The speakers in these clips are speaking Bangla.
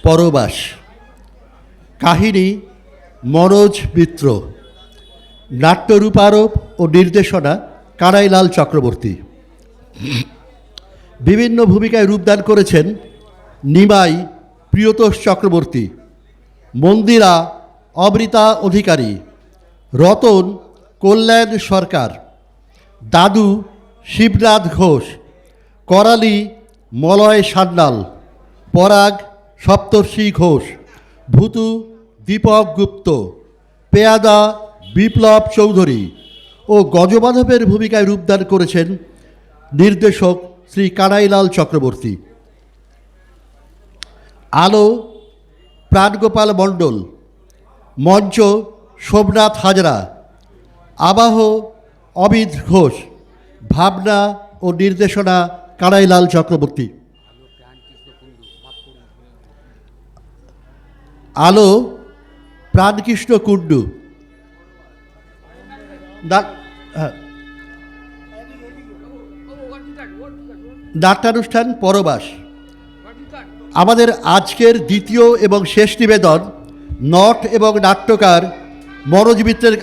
পরবাস। কাহিনী মনোজ মিত্র। নাট্য রূপারোপ ও নির্দেশনা কানাইলাল চক্রবর্তী। বিভিন্ন ভূমিকায় রূপদান করেছেন নিমাই প্রিয়তোষ চক্রবর্তী, মন্দিরা অমৃতা অধিকারী, রতন কল্যাণ সরকার, দাদু শিবনাথ ঘোষ, করালি মলয় সান্যাল, পরাগ সপ্তর্ষি ঘোষ, ভূতু দীপক গুপ্ত, পেয়াদা বিপ্লব চৌধুরী ও গজমাধবের ভূমিকায় রূপদান করেছেন নির্দেশক শ্রী কানাইলাল চক্রবর্তী। আলো প্রাণগোপাল মণ্ডল, মঞ্চ সোমনাথ হাজরা, আবাহ অমিত ঘোষ, ভাবনা ও নির্দেশনা কানাইলাল চক্রবর্তী। আলো প্রাণকৃষ্ণ কুণ্ডু। নাট্যানুষ্ঠান পরবাস। আমাদের আজকের দ্বিতীয় এবং শেষ নিবেদন নট এবং নাট্যকার মনোজ মিত্রের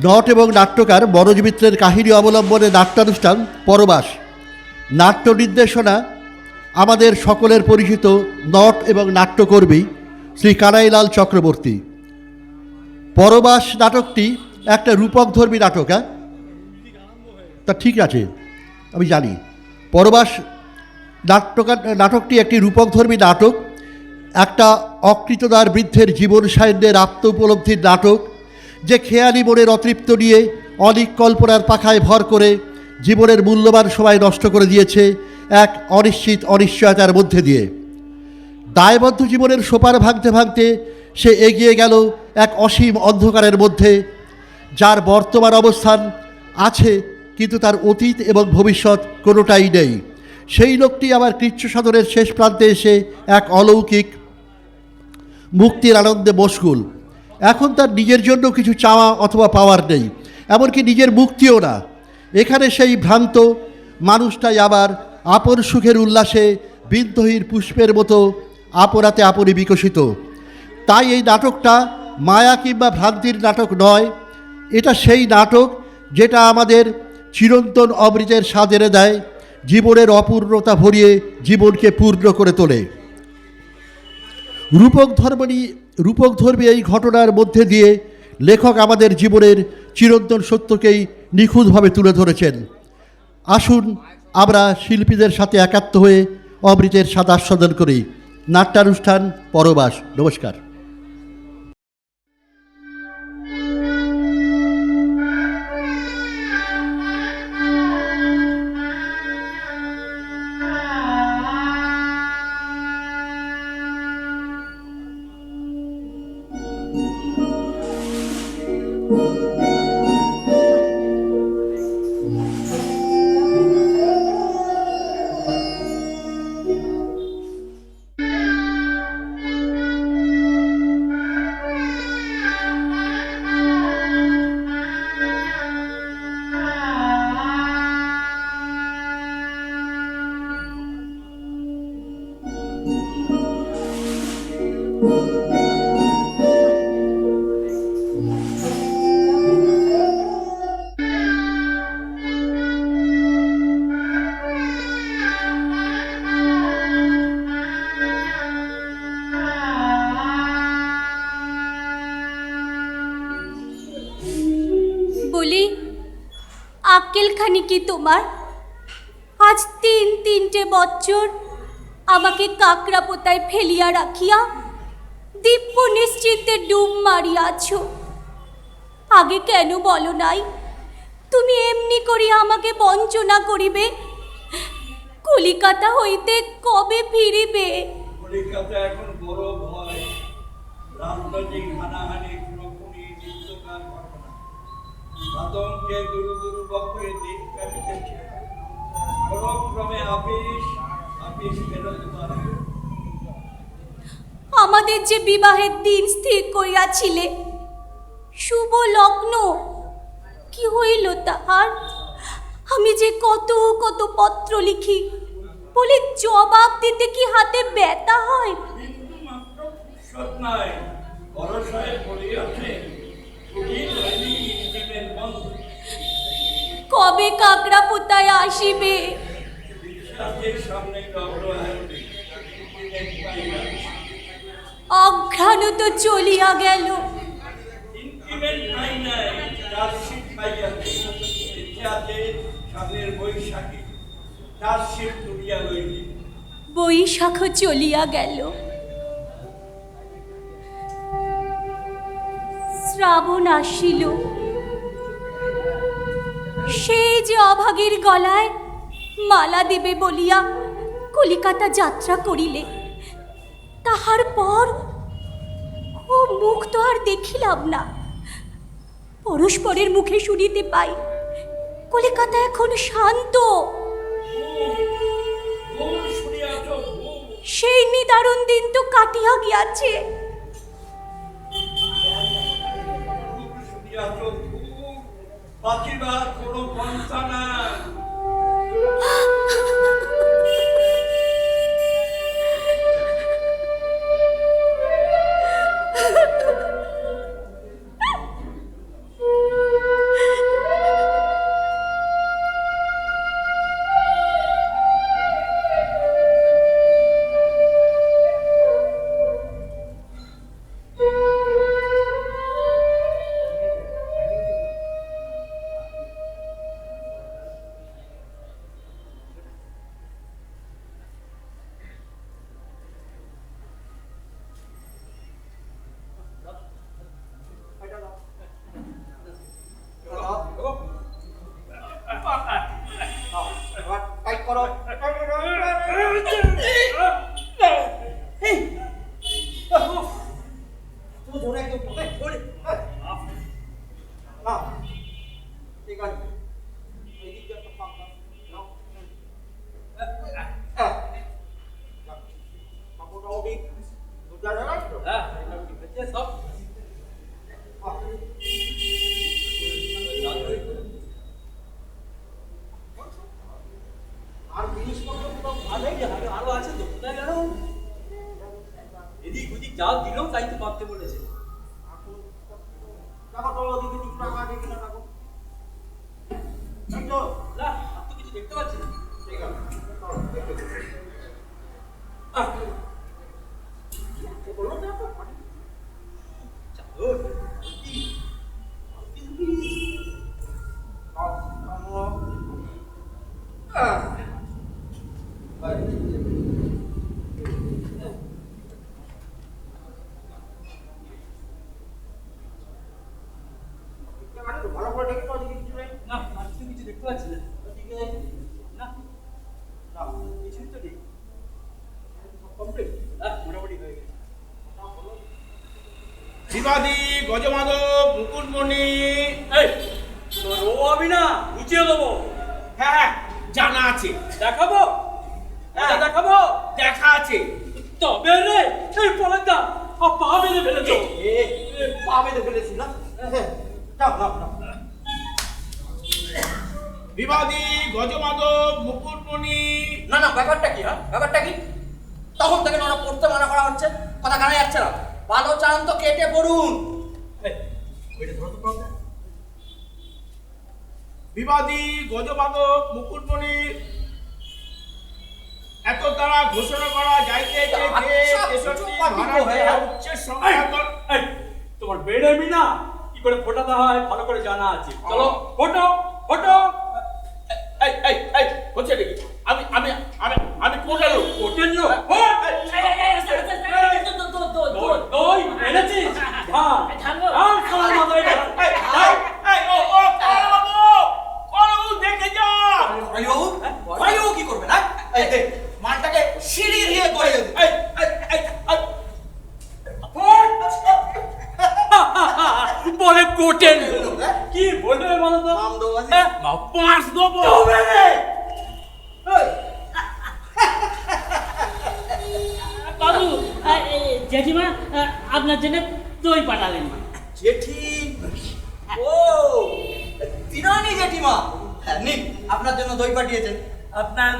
নট এবং নাট্যকার মনোজ মিত্রের কাহিনী অবলম্বনে নাট্যানুষ্ঠান পরবাস। নাট্য নির্দেশনা আমাদের সকলের পরিচিত নট এবং নাট্যকর্মী শ্রী কানাইলাল চক্রবর্তী। পরবাস নাটকটি একটা রূপকধর্মী নাটক। তা ঠিক আছে, আমি জানি। পরবাস নাটকটি একটি রূপকধর্মী নাটক, একটা অকৃতদার বৃদ্ধের জীবন সাহিত্যের আত্ম উপলব্ধির নাটক, যে খেয়ালি মনের অতৃপ্ত নিয়ে অনেক কল্পনার পাখায় ভর করে জীবনের মূল্যবান সময় নষ্ট করে দিয়েছে এক অনিশ্চিত অনিশ্চয়তার মধ্যে দিয়ে। দায়বদ্ধ জীবনের সোপার ভাঙতে ভাঙতে সে এগিয়ে গেল এক অসীম অন্ধকারের মধ্যে, যার বর্তমান অবস্থান আছে কিন্তু তার অতীত এবং ভবিষ্যৎ কোনোটাই নেই। সেই লোকটি আবার কৃচ্ছ সাধনের শেষ প্রান্তে এসে এক অলৌকিক মুক্তির আনন্দে মশগুল। এখন তার নিজের জন্য কিছু চাওয়া অথবা পাওয়ার নেই, এমনকি নিজের মুক্তিও না। এখানে সেই ভ্রান্ত মানুষটাই আবার আপন সুখের উল্লাসে বিদ্ধহীন পুষ্পের মতো আপনাতে আপনি বিকশিত। তাই এই নাটকটা মায়া কিংবা ভ্রান্তির নাটক নয়, এটা সেই নাটক যেটা আমাদের চিরন্তন অমৃতের স্বাদ এনে দেয়, জীবনের অপূর্ণতা ভরিয়ে জীবনকে পূর্ণ করে তোলে। রূপকধর্মী এই ঘটনার মধ্যে দিয়ে লেখক আমাদের জীবনের চিরন্তন সত্যকেই নিখুঁতভাবে তুলে ধরেছেন। আসুন আমরা শিল্পীদের সাথে একাত্ম হয়ে অমৃতের স্বাদ আস্বাদন করি। নাট্যানুষ্ঠান পরবাস। নমস্কার। বলি, আক্কেলখানি কি তোমার? আজ ৩ বৎসর আমাকে কাকড়া পোতায় ফেলিয়া রাখিয়া দিব্য নিশ্চিন্তে ডুব মারিয়াছ। আগে কেন বলো নাই তুমি এমনি করিয়া আমাকে বঞ্চনা করিবে? কলিকাতা হইতে কবে ফিরিবে? কলিকাতা এখন বড় ভয়, রাজনৈতিক হানাহানি, খুনোখুনি, চিত্তকার ঘটনা, আতঙ্কে দুরু দুরু বক্ষে দিন কাটিতেছে। ক্রমে আপিস ফেরত করে। আমাদের যে বিবাহের দিন স্থির করিয়াছিলে, শুভ লগ্ন, কি হইল তাহার? আমি যে কত কত পত্র লিখি, বলি জবাব দিতে কি হাতে ব্যথা হয়? কিন্তু মাত্র ফুরসত নাই, ভরসায় পড়ে আছে ছুটির দৈনিক ইঞ্জিনের বন্ধ। কবে কাকড়াপোতায় আসিবে? বিশ্বাসের সামনে অগ্রহায়ণে ইঞ্জিনের পাইয়া অঘ্রাণ তো চলিয়া গেল। ইনক্রিমেন্ট পাই নাই, চার্জশিট পাইয়াছে। ইতিহাসে সামনের বৈশাখী চার্জশিট তুলিয়া লইলি। বৈশাখ চলিয়া গেল, শ্রাবণ আসিল। সেই যে অভাগীর গলায় মালা দেবে বলিয়া কলিকাতা যাত্রা করিলে, তাহার পর ও মুখ তো আর দেখিলাম না। পরস্পরের মুখে শুনিতে পাই কলিকাতা এখন শান্ত। ভুল শুনিয়াছ, ভুল। সেই নিদারুণ দিন তো কাটিয়া গিয়াছে। শুনিয়াছ, ভুল। বাঁচিবার কোনো পন্থা নাই। আর জিনিসপত্র তো ভালোই আরো আছে তো, কোথায় গেল? এদিক ওদিক যা দিলেও তাই তো ভাবতে বলেছে। টাকা তো ওদিকে কিছু টাকা আগে কিনা টাকা না, আর তো কিছু দেখতে পাচ্ছি না। ঠিক আছে বললো না তো চাদর, ভালো করে দেখে তো ওদিকে কিছু নেই না, আর তো কিছু দেখতে পাচ্ছি না। ওদিকে না, না কিছুই তো নেই। কমপ্লিট মোটামুটি হয়ে গেছে। শিবাদি গজমাধব মুকুটমণি। এই, তোর ও আমি না গুছিয়ে দেবো। হ্যাঁ হ্যাঁ জানা আছে, দেখাবো, হ্যাঁ। দেখাবো। দেখা আছে। তবে রে, এই পলাটা পা বেঁধে ফেলেছো। পা বেঁধে ফেলেছি না যাও যাও যাও বিবাদী গজমাধব মুকুটমণি। না না ব্যাপারটা কি ব্যাপারটা কি তখন থেকে ওরা পড়তে মানা করা হচ্ছে কথা কানে যাচ্ছে না ভালো চান তো কেটে পড়ুন বিবাদী গজমাধব মুকুটমণি এত তারা ঘোষণা করা যাইতেছে যে আচ্ছা, 63 পার্টি ভারতের হয়ে গেল। উচ্চের সংখ্যাগণ। এই, তোমার বেড়ে মিনা কি করে ফোটাতে হয় ভালো করে জানা আছে। চলো ফটো ফটো। এই এই এই হচ্ছে নাকি? আমি আমি আমি আমি কোন লোক? হোটেল লো দই এনেছিস? ধান ধান খাওয়ার মাথায় ধান। দেখে যা। ভাইও কি করবে না এই দেখ মালটাকে সিঁড়ি দিয়ে করে দেবে এই, এই, এই, এই, বলে কোটেল কি বলবে বলো তো? পাঁচ দেবো। বাবু জেঠিমা আপনার জন্য দই পাঠালেন। জেঠি ও তিনানি জেঠিমা হ্যাঁ নিন, আপনার জন্য দই পাঠিয়েছেন। আপনার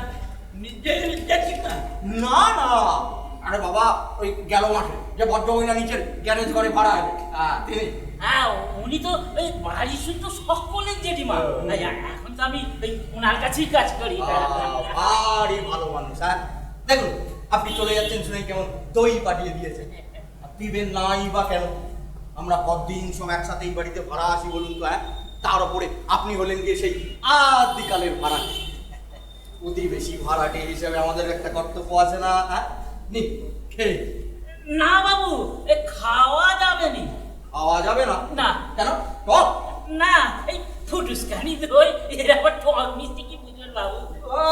নিজের জেঠিমা? না না, আরে বাবা ওই গেল মাসে যে ভদ্রমহিলা নিচের গ্যারেজ ঘরে ভাড়া আছে, তিনি। হ্যাঁ, উনি তো ওই বাড়ি শুদ্ধ সকলের জেঠিমা। এখন তো আমি ওই ওনার কাছেই কাজ করি। ভারী ভালো মানুষ। হ্যাঁ দেখুন, আপনি চলে যাচ্ছেন শুনে কেমন দই পাঠিয়ে দিয়েছেন। দিবেন নাই বা কেন? আমরা কতদিন সব একসাথে এই বাড়িতে ভাড়া আসি বলুন তো? হ্যাঁ, তার উপরে আপনি হলেন গিয়ে সেই আদিকালের ভাড়াটে। প্রতিবেশী ভাড়াটে হিসেবে আমাদের একটা কর্তব্য আছে না? হ্যাঁ নিন, খেয়ে। না বাবু, এ খাওয়া যাবে নি। খাওয়া যাবে না? না। কেন? টক? না, এই ফুটুসকানি দই এর আবার টক মিষ্টি কি বুঝবেন বাবু? ও,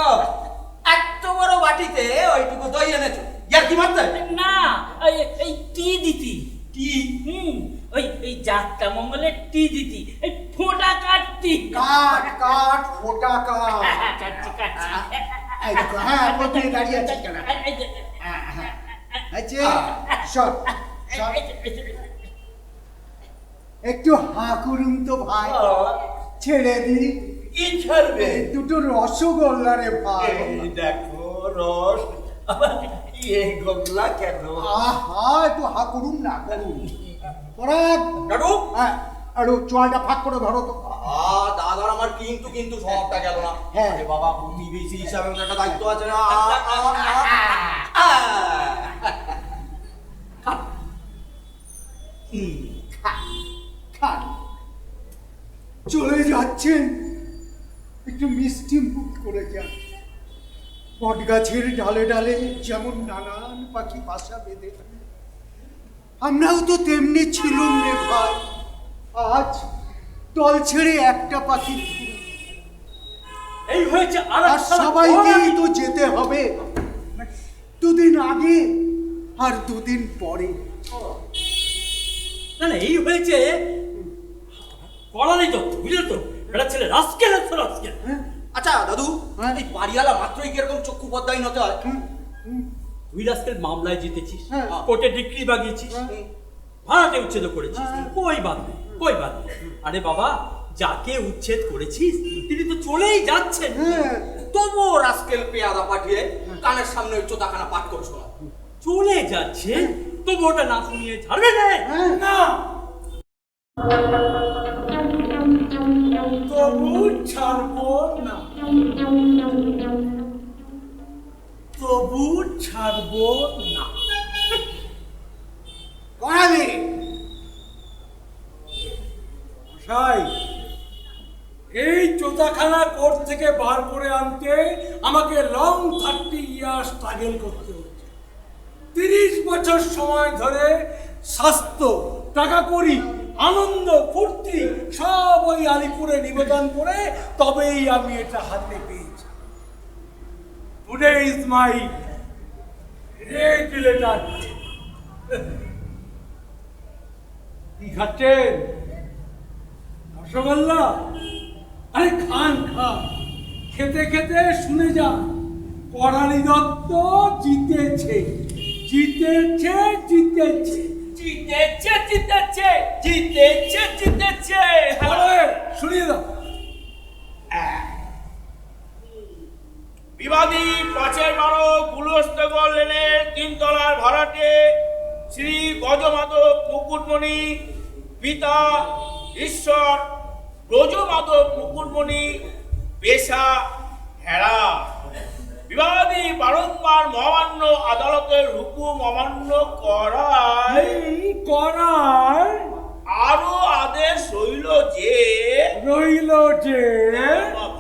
এত বড় বাটিতে ওইটুকু দই এনেছো, ইয়ার কি মারতে? না, এই টি দিতি। কি? ওই যাত্রা মঙ্গলের টি দিতি, এই ফোঁটা কাটতি। কাট কাট ফোটা কাট। কাটছি কাটছি। এই দেখো, হ্যাঁ প্রথমে দাঁড়িয়ে আছিস কেন? আচ্ছা সব সব একটু হাঁ করুন তো ভাই, ছেড়ে দি। কি ছাড়বে? এই দুটো রসগোল্লা রে ভাই। এই দেখো রস, আবার এই গোগলা কেন? আহা, একটু হাঁ করুন না, করুন। পরাগ, দাদু, হ্যাঁ আরো চোয়ালটা ফাঁক করে ধরো তো। দাদার আমার কিন্তু স্বভাবটা গেল না। হ্যাঁ। আরে বাবা, প্রতিবেশী হিসাবে আমার একটা দায়িত্ব আছে না? খান। চলে যাচ্ছেন, একটু মিষ্টি মুখ করে যান। বট গাছের ডালে ডালে যেমন নানান পাখি বাসা বেঁধে, আমরাও তো তেমনি ছিলুম রে ভাই। আজ দল ছেড়ে একটা পাখি এই হয়েছে আর আর সবাইকেই তো যেতে হবে, দুদিন আগে আর দুদিন পরে। না না, এই হয়েছে করারই তো, বুঝলে তো? এটা ছেলে রাস্কেল আছে, রাস্কেল। আচ্ছা দাদু, হ্যাঁ। এই বাড়িওয়ালা মাত্রই কিরকম চক্ষু পদ্মাই হতে হয়? তুই রাস্কেল মামলায় জিতেছিস, হ্যাঁ। কোর্টে ডিগ্রি বাগিয়েছিস, হুম। ভাড়াটে উচ্ছেদ করেছিস, হ্যাঁ। কই বাদ নেই, কই বাদ নেই। আরে বাবা, যাকে উচ্ছেদ করেছিস তিনি তো চলেই যাচ্ছেন। হ্যাঁ, তবুও রাস্কেল পেয়াদা পাঠিয়ে কানের সামনে ওই চোদাখানা পাঠ করে শোনা। চলে যাচ্ছে, তবু ওটা না শুনিয়ে ছাড়বে না। হ্যাঁ। না, তবু ছাড়বো না, তবু ছাড়বো না। করাবে মশাই, এই চোদাখানা কোর্ট থেকে বার করে আনতে আমাকে লং 30 ইয়ার স্ট্রাগল করতে হচ্ছে। 30 বছর সময় ধরে স্বাস্থ্য, টাকা করি, আনন্দ ফুর্তি সব ওই আলিপুরে নিবেদন করে তবেই আমি এটা হাতে পেয়েছি। Today is my great letter. কি খাচ্ছেন? রসগোল্লা? আরে খান খান, খেতে খেতে শুনে যান, করালি দত্ত জিতেছে, জিতেছে, জিতেছে, জিতেছে জিতেছে জিতেছে জিতেছে। আরে, শুনিয়ে দাও। বিবাদী 5-12 গুলস্তগর লেনের 3 তলার ভাড়াটে শ্রী গজমাধব মুকুটমণি, পিতা ঈশ্বর ব্রজমাধব মুকুটমণি, পেশা হেরা। বিবাদী বারংবার মহামান্য আদালতের হুকুম অমান্য করায় আরো আদেশ রইল যে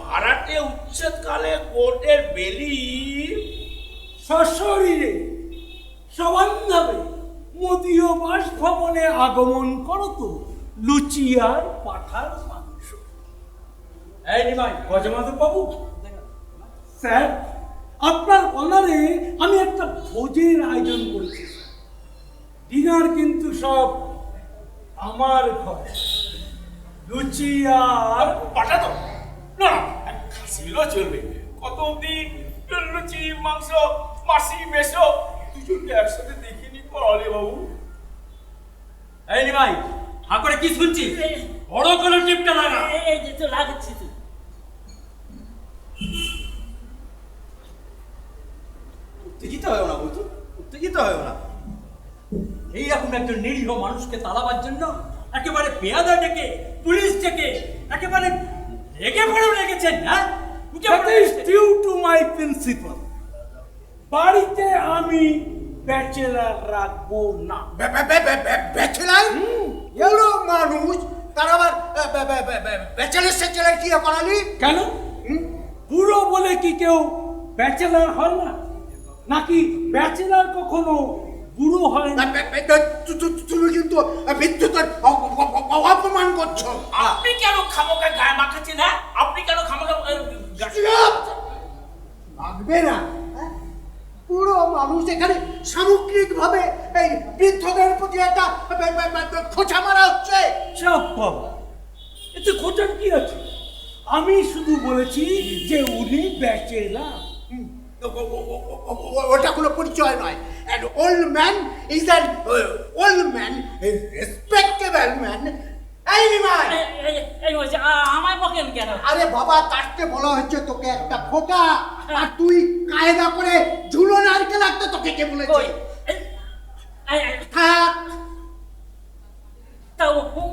ভাড়াটে উচ্ছেদকালে কোর্টের বেলি সশরীরে সবান্ধবে মদীয় বাসভবনে আগমন করত লুচিয়ার পাঠার মাংস। এই নিমাই, গজমাধব বাবু, স্যার, আপনার অনারে আমি একটা ভোজের আয়োজন করেছি। ডিনার কিন্তু সব আমার ঘরে। লুচিয়ার পাঠাতো না, খাসিগুলো চলবে। কত অব্দি লুচি, মাংস, মাসি, মেশো দুজনকে একসাথে দেখিনি করালে বাবু। এই নিমাই, হা করে কি শুনছিস? বড় করে টিপটা লাগা। এই যে তো লাগাচ্ছি তো। উত্তেজিত হয়েও না বলতো, উত্তেজিত হয়েও না। এইরকম একজন নিরীহ মানুষকে তাড়াবার জন্য একেবারে পেয়াদা ডেকে, পুলিশ ডেকে, একেবারে রেগে পড়েও রেখেছেন, হ্যাঁ? That is due to my principle. বাড়িতে আমি ব্যাচেলার রাখবো না। ব্যাচেলার এলো মানুষ, তার আবার ব্যাচেলার সেচেলার কি করালি? কেন? বুড়ো বলে কি কেউ ব্যাচেলার হয় না? নাকি ব্যাচেলার কখনো বুড়ো হয় না? তুমি কিন্তু বিদ্যুতের অপমান করছো। আপনি কেন খামোকা গায়ে মাখাচ্ছেন, হ্যাঁ? আপনি কেন খামোকা লাগবে না, হ্যাঁ? পুরো মানুষ এখানে সামগ্রিক ভাবে এই বৃদ্ধদের প্রতি একটা খোঁচা মারা হচ্ছে। চাপ বাবা, এতে খোঁজার কি আছে? আমি শুধু বলেছি যে উনি ব্যাচেলার। ওটা কোনো পরিচয় নয়। An old man is an old man, a respectable man. এই নিমাই, এই হয়েছে, আমায় বকেন কেন? আরে বাবা, তাকে বলা হচ্ছে তোকে একটা খোকা, আর তুই কায়দা করে ঝুলো নারকেল রাখতে তোকে কে বলেছে? কই? থাক। তা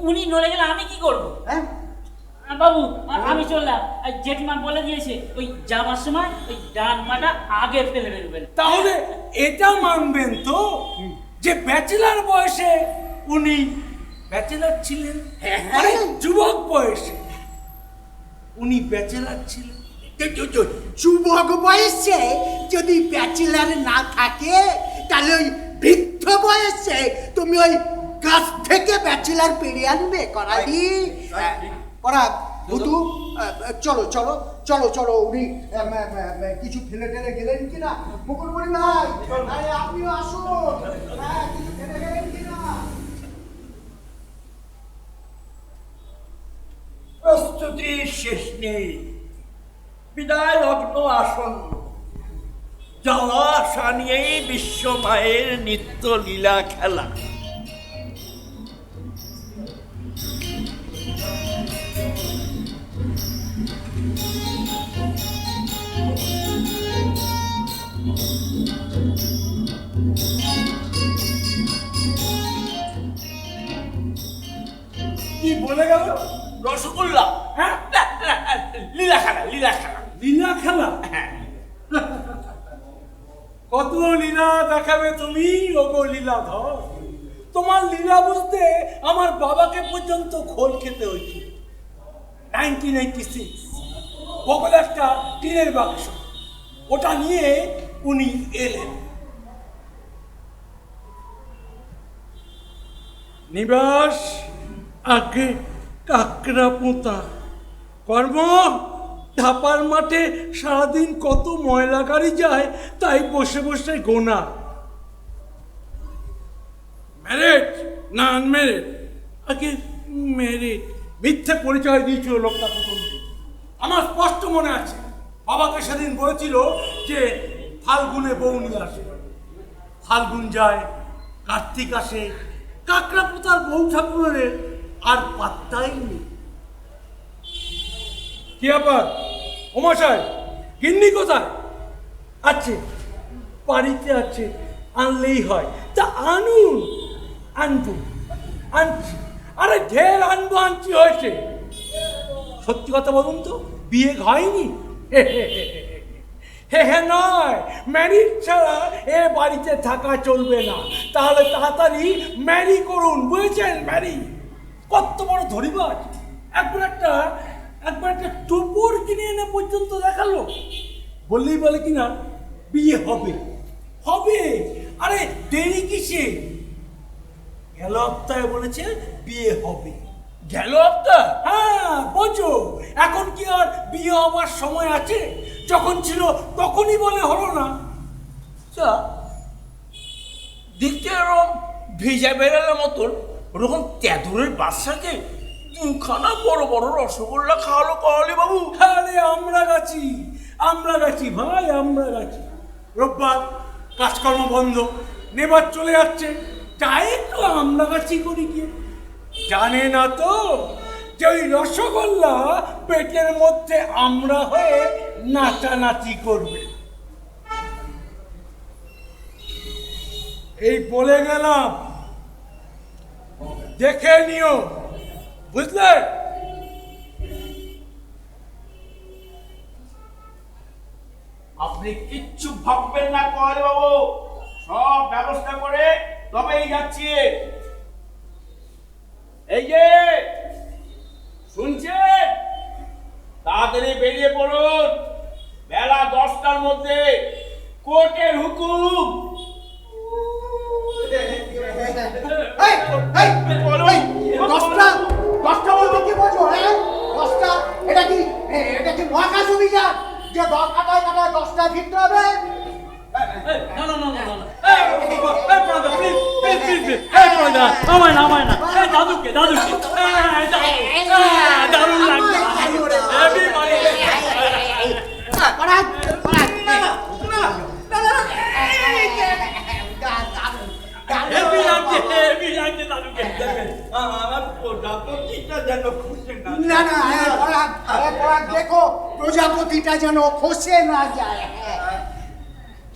উনি নড়ে গেলে আমি কি করবো? হ্যাঁ? বাবু, আমি চললাম। জেঠিমা বলে দিয়েছে ওই যাবার সময় ওই ডান পাটা আগে ফেলে বেরোবেন। তাহলে এটা মানবেন তো যে ব্যাচেলার বয়সে উনি ব্যাচেলার ছিলেন, মানে যুবক বয়সে উনি ব্যাচেলার ছিলেন। যুবক বয়সে যদি ব্যাচেলার না থাকে, তাহলে ওই বৃদ্ধ বয়সে তুমি ওই গাছ থেকে ব্যাচেলার পেরিয়ে আনবে করালি। পরাগ, বুধু, চলো চলো চলো চলো, উনি কিছু ফেলে টেলে গেলেন কিনা? মুকুলমণি ভাই, আরে আপনিও আসুন। হ্যাঁ, কিছু ফেলে গেলেন কিনা? প্রস্তুতির শেষ নেই, বিদায় লগ্ন আসন্ন। যাওয়া আসা নিয়েই বিশ্ব মায়ের নিত্য লীলা খেলা। কি বলে গেল? রসগোল্লা, হ্যাঁ, লীলা খেলা, লীলা খেলা। লীলা খেলা? হ্যাঁ, কত লীলা দেখাবে তুমি, ওগো লীলাধর। তোমার লীলা বুঝতে আমার বাবাকে পর্যন্ত খোল খেতে হয়েছিল। 1996 বগলে একটা টিনের বাক্স, ওটা নিয়ে উনি এলেন। নিবাস আগে কাকড়া পোঁতা কর্ম। ধাপার মাঠে সারাদিন কত ময়লা গাড়ি যায়, তাই বসে বসে গোনা। ম্যারেড না আনম্যারেড? আগে ম্যারেড। মিথ্যে পরিচয় দিয়েছিল লোকটা প্রথম দিন। আমার স্পষ্ট মনে আছে, বাবাকে সেদিন বলেছিল যে ফাল্গুনে বউ নিয়ে আসে। ফাল্গুন যায়, কার্তিক আসে, কাকড়া পোতার বউ ঠাকুরের আর পাত্তাই নেই। কি ব্যাপার ওমশাই, গিন্নি কোথায়? আছে, বাড়িতে আছে, আনলেই হয়। তা আনুন। আনবো, আনছি। আরে ঢের আনবো, আনছি হয়েছে। সত্যি কথা বলুন তো, বিয়ে হয়নি? হে হে নয়, ম্যারিড ছাড়া এ বাড়িতে থাকা চলবে না। তাহলে তাড়াতাড়ি ম্যারি করুন, বুঝেছেন? ম্যারি। কত বড় ধরিবাজ! একবার একটা টোপর কিনে এনে পর্যন্ত দেখালো। বললেই বলে কিনা বিয়ে হবে, হবে। আরে দেরি কিসে? গেল সপ্তাহে বলেছে বিয়ে হবে। গেল হপ্তাহ? হ্যাঁ, বোঝো, এখন কি আর বিয়ে হবার সময় আছে? যখন ছিল তখনই বলে হলো না। আচ্ছা, দেখতে এরকম ভেজা বেড়ালের মতন ওরকম তেঁতুলের বাচ্চাকে দুখানা বড় বড় রসগোল্লা খাওয়ালো করালি বাবু। আরে আমরা গেছি ভাই, আমরা গেছি। রোববার কাজকর্ম বন্ধ, নেবার চলে যাচ্ছে, তাই একটু আমরা গেছি করি গিয়ে। জানে না তো যে ওই রসগোল্লা পেটের মধ্যে আমরা হয়ে নাচানাচি করবে। এই বলে গেলাম, দেখে নিও, বুঝলে? আপনি কিচ্ছু ভাববেন না কলে বাবু, সব ব্যবস্থা করে তবেই যাচ্ছি। এই যে শুনছেন, তাড়াতাড়ি বেরিয়ে পড়ুন, বেলা 10টার মধ্যে কোর্টের হুকুম। এই, এই, এই, 10টা বলতে কি বোঝো? 10টা? এটা কি মহাকাশ অভিযান যে 10 কাটায় 10টা ফিরতে হবে? না না না না না আমায় না আমায় না, দাদুকে দাদুকে দারুণ লাগছে। হেভি লাগছে, হেভি লাগছে দাদুকে। আমার প্রজাপতিটা যেন খুশি না। না না, পরাগ দেখো প্রজাপতিটা যেন খসে না যায়।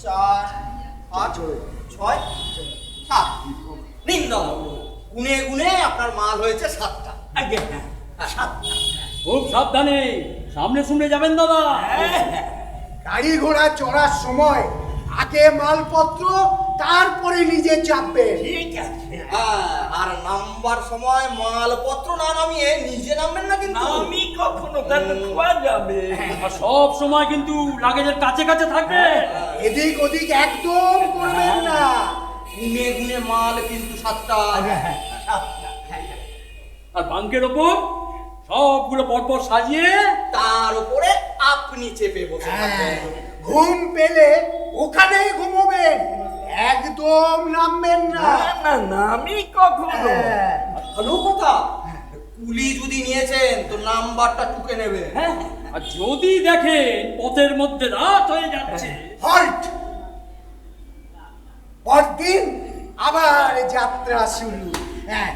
4, 5, 6, 7 নিন দাদা, গুনে গুনে আপনার মাল হয়েছে 7টা। আগে হ্যাঁ, 7টা। খুব সাবধানে, সামনে শুনে যাবেন দাদা। গাড়ি ঘোড়া চড়ার সময় আগে মালপত্র, তারপরে নিজে চাপবে। ঠিক আছে, আর নামবার সময় মালপত্র না নামিয়ে নিজে নামবেন না কিন্তু। আমি কখনো কেন খোয়া যাবে? আর সব সময় কিন্তু লাগেজের কাছে কাছে থাকবে। এদিক ওদিক একদম করবেন না। গুনে গুনে মাল কিন্তু 7টা। আর বাঙ্কের ওপর সবগুলো পরপর সাজিয়ে তার উপরে আপনি চেপে বসে থাকবেন। ঘুম পেলে ওখানেই ঘুমোবেন, একদম নামবেন না। না না, আমি কখনো। ভালো কথা, কুলি যদি নিয়েছেন তো নাম্বারটা টুকে নেবে। আর যদি দেখেন পথের মধ্যে রাত হয়ে যাচ্ছে, হল্ট! পরদিন আবার যাত্রা শুরু। হ্যাঁ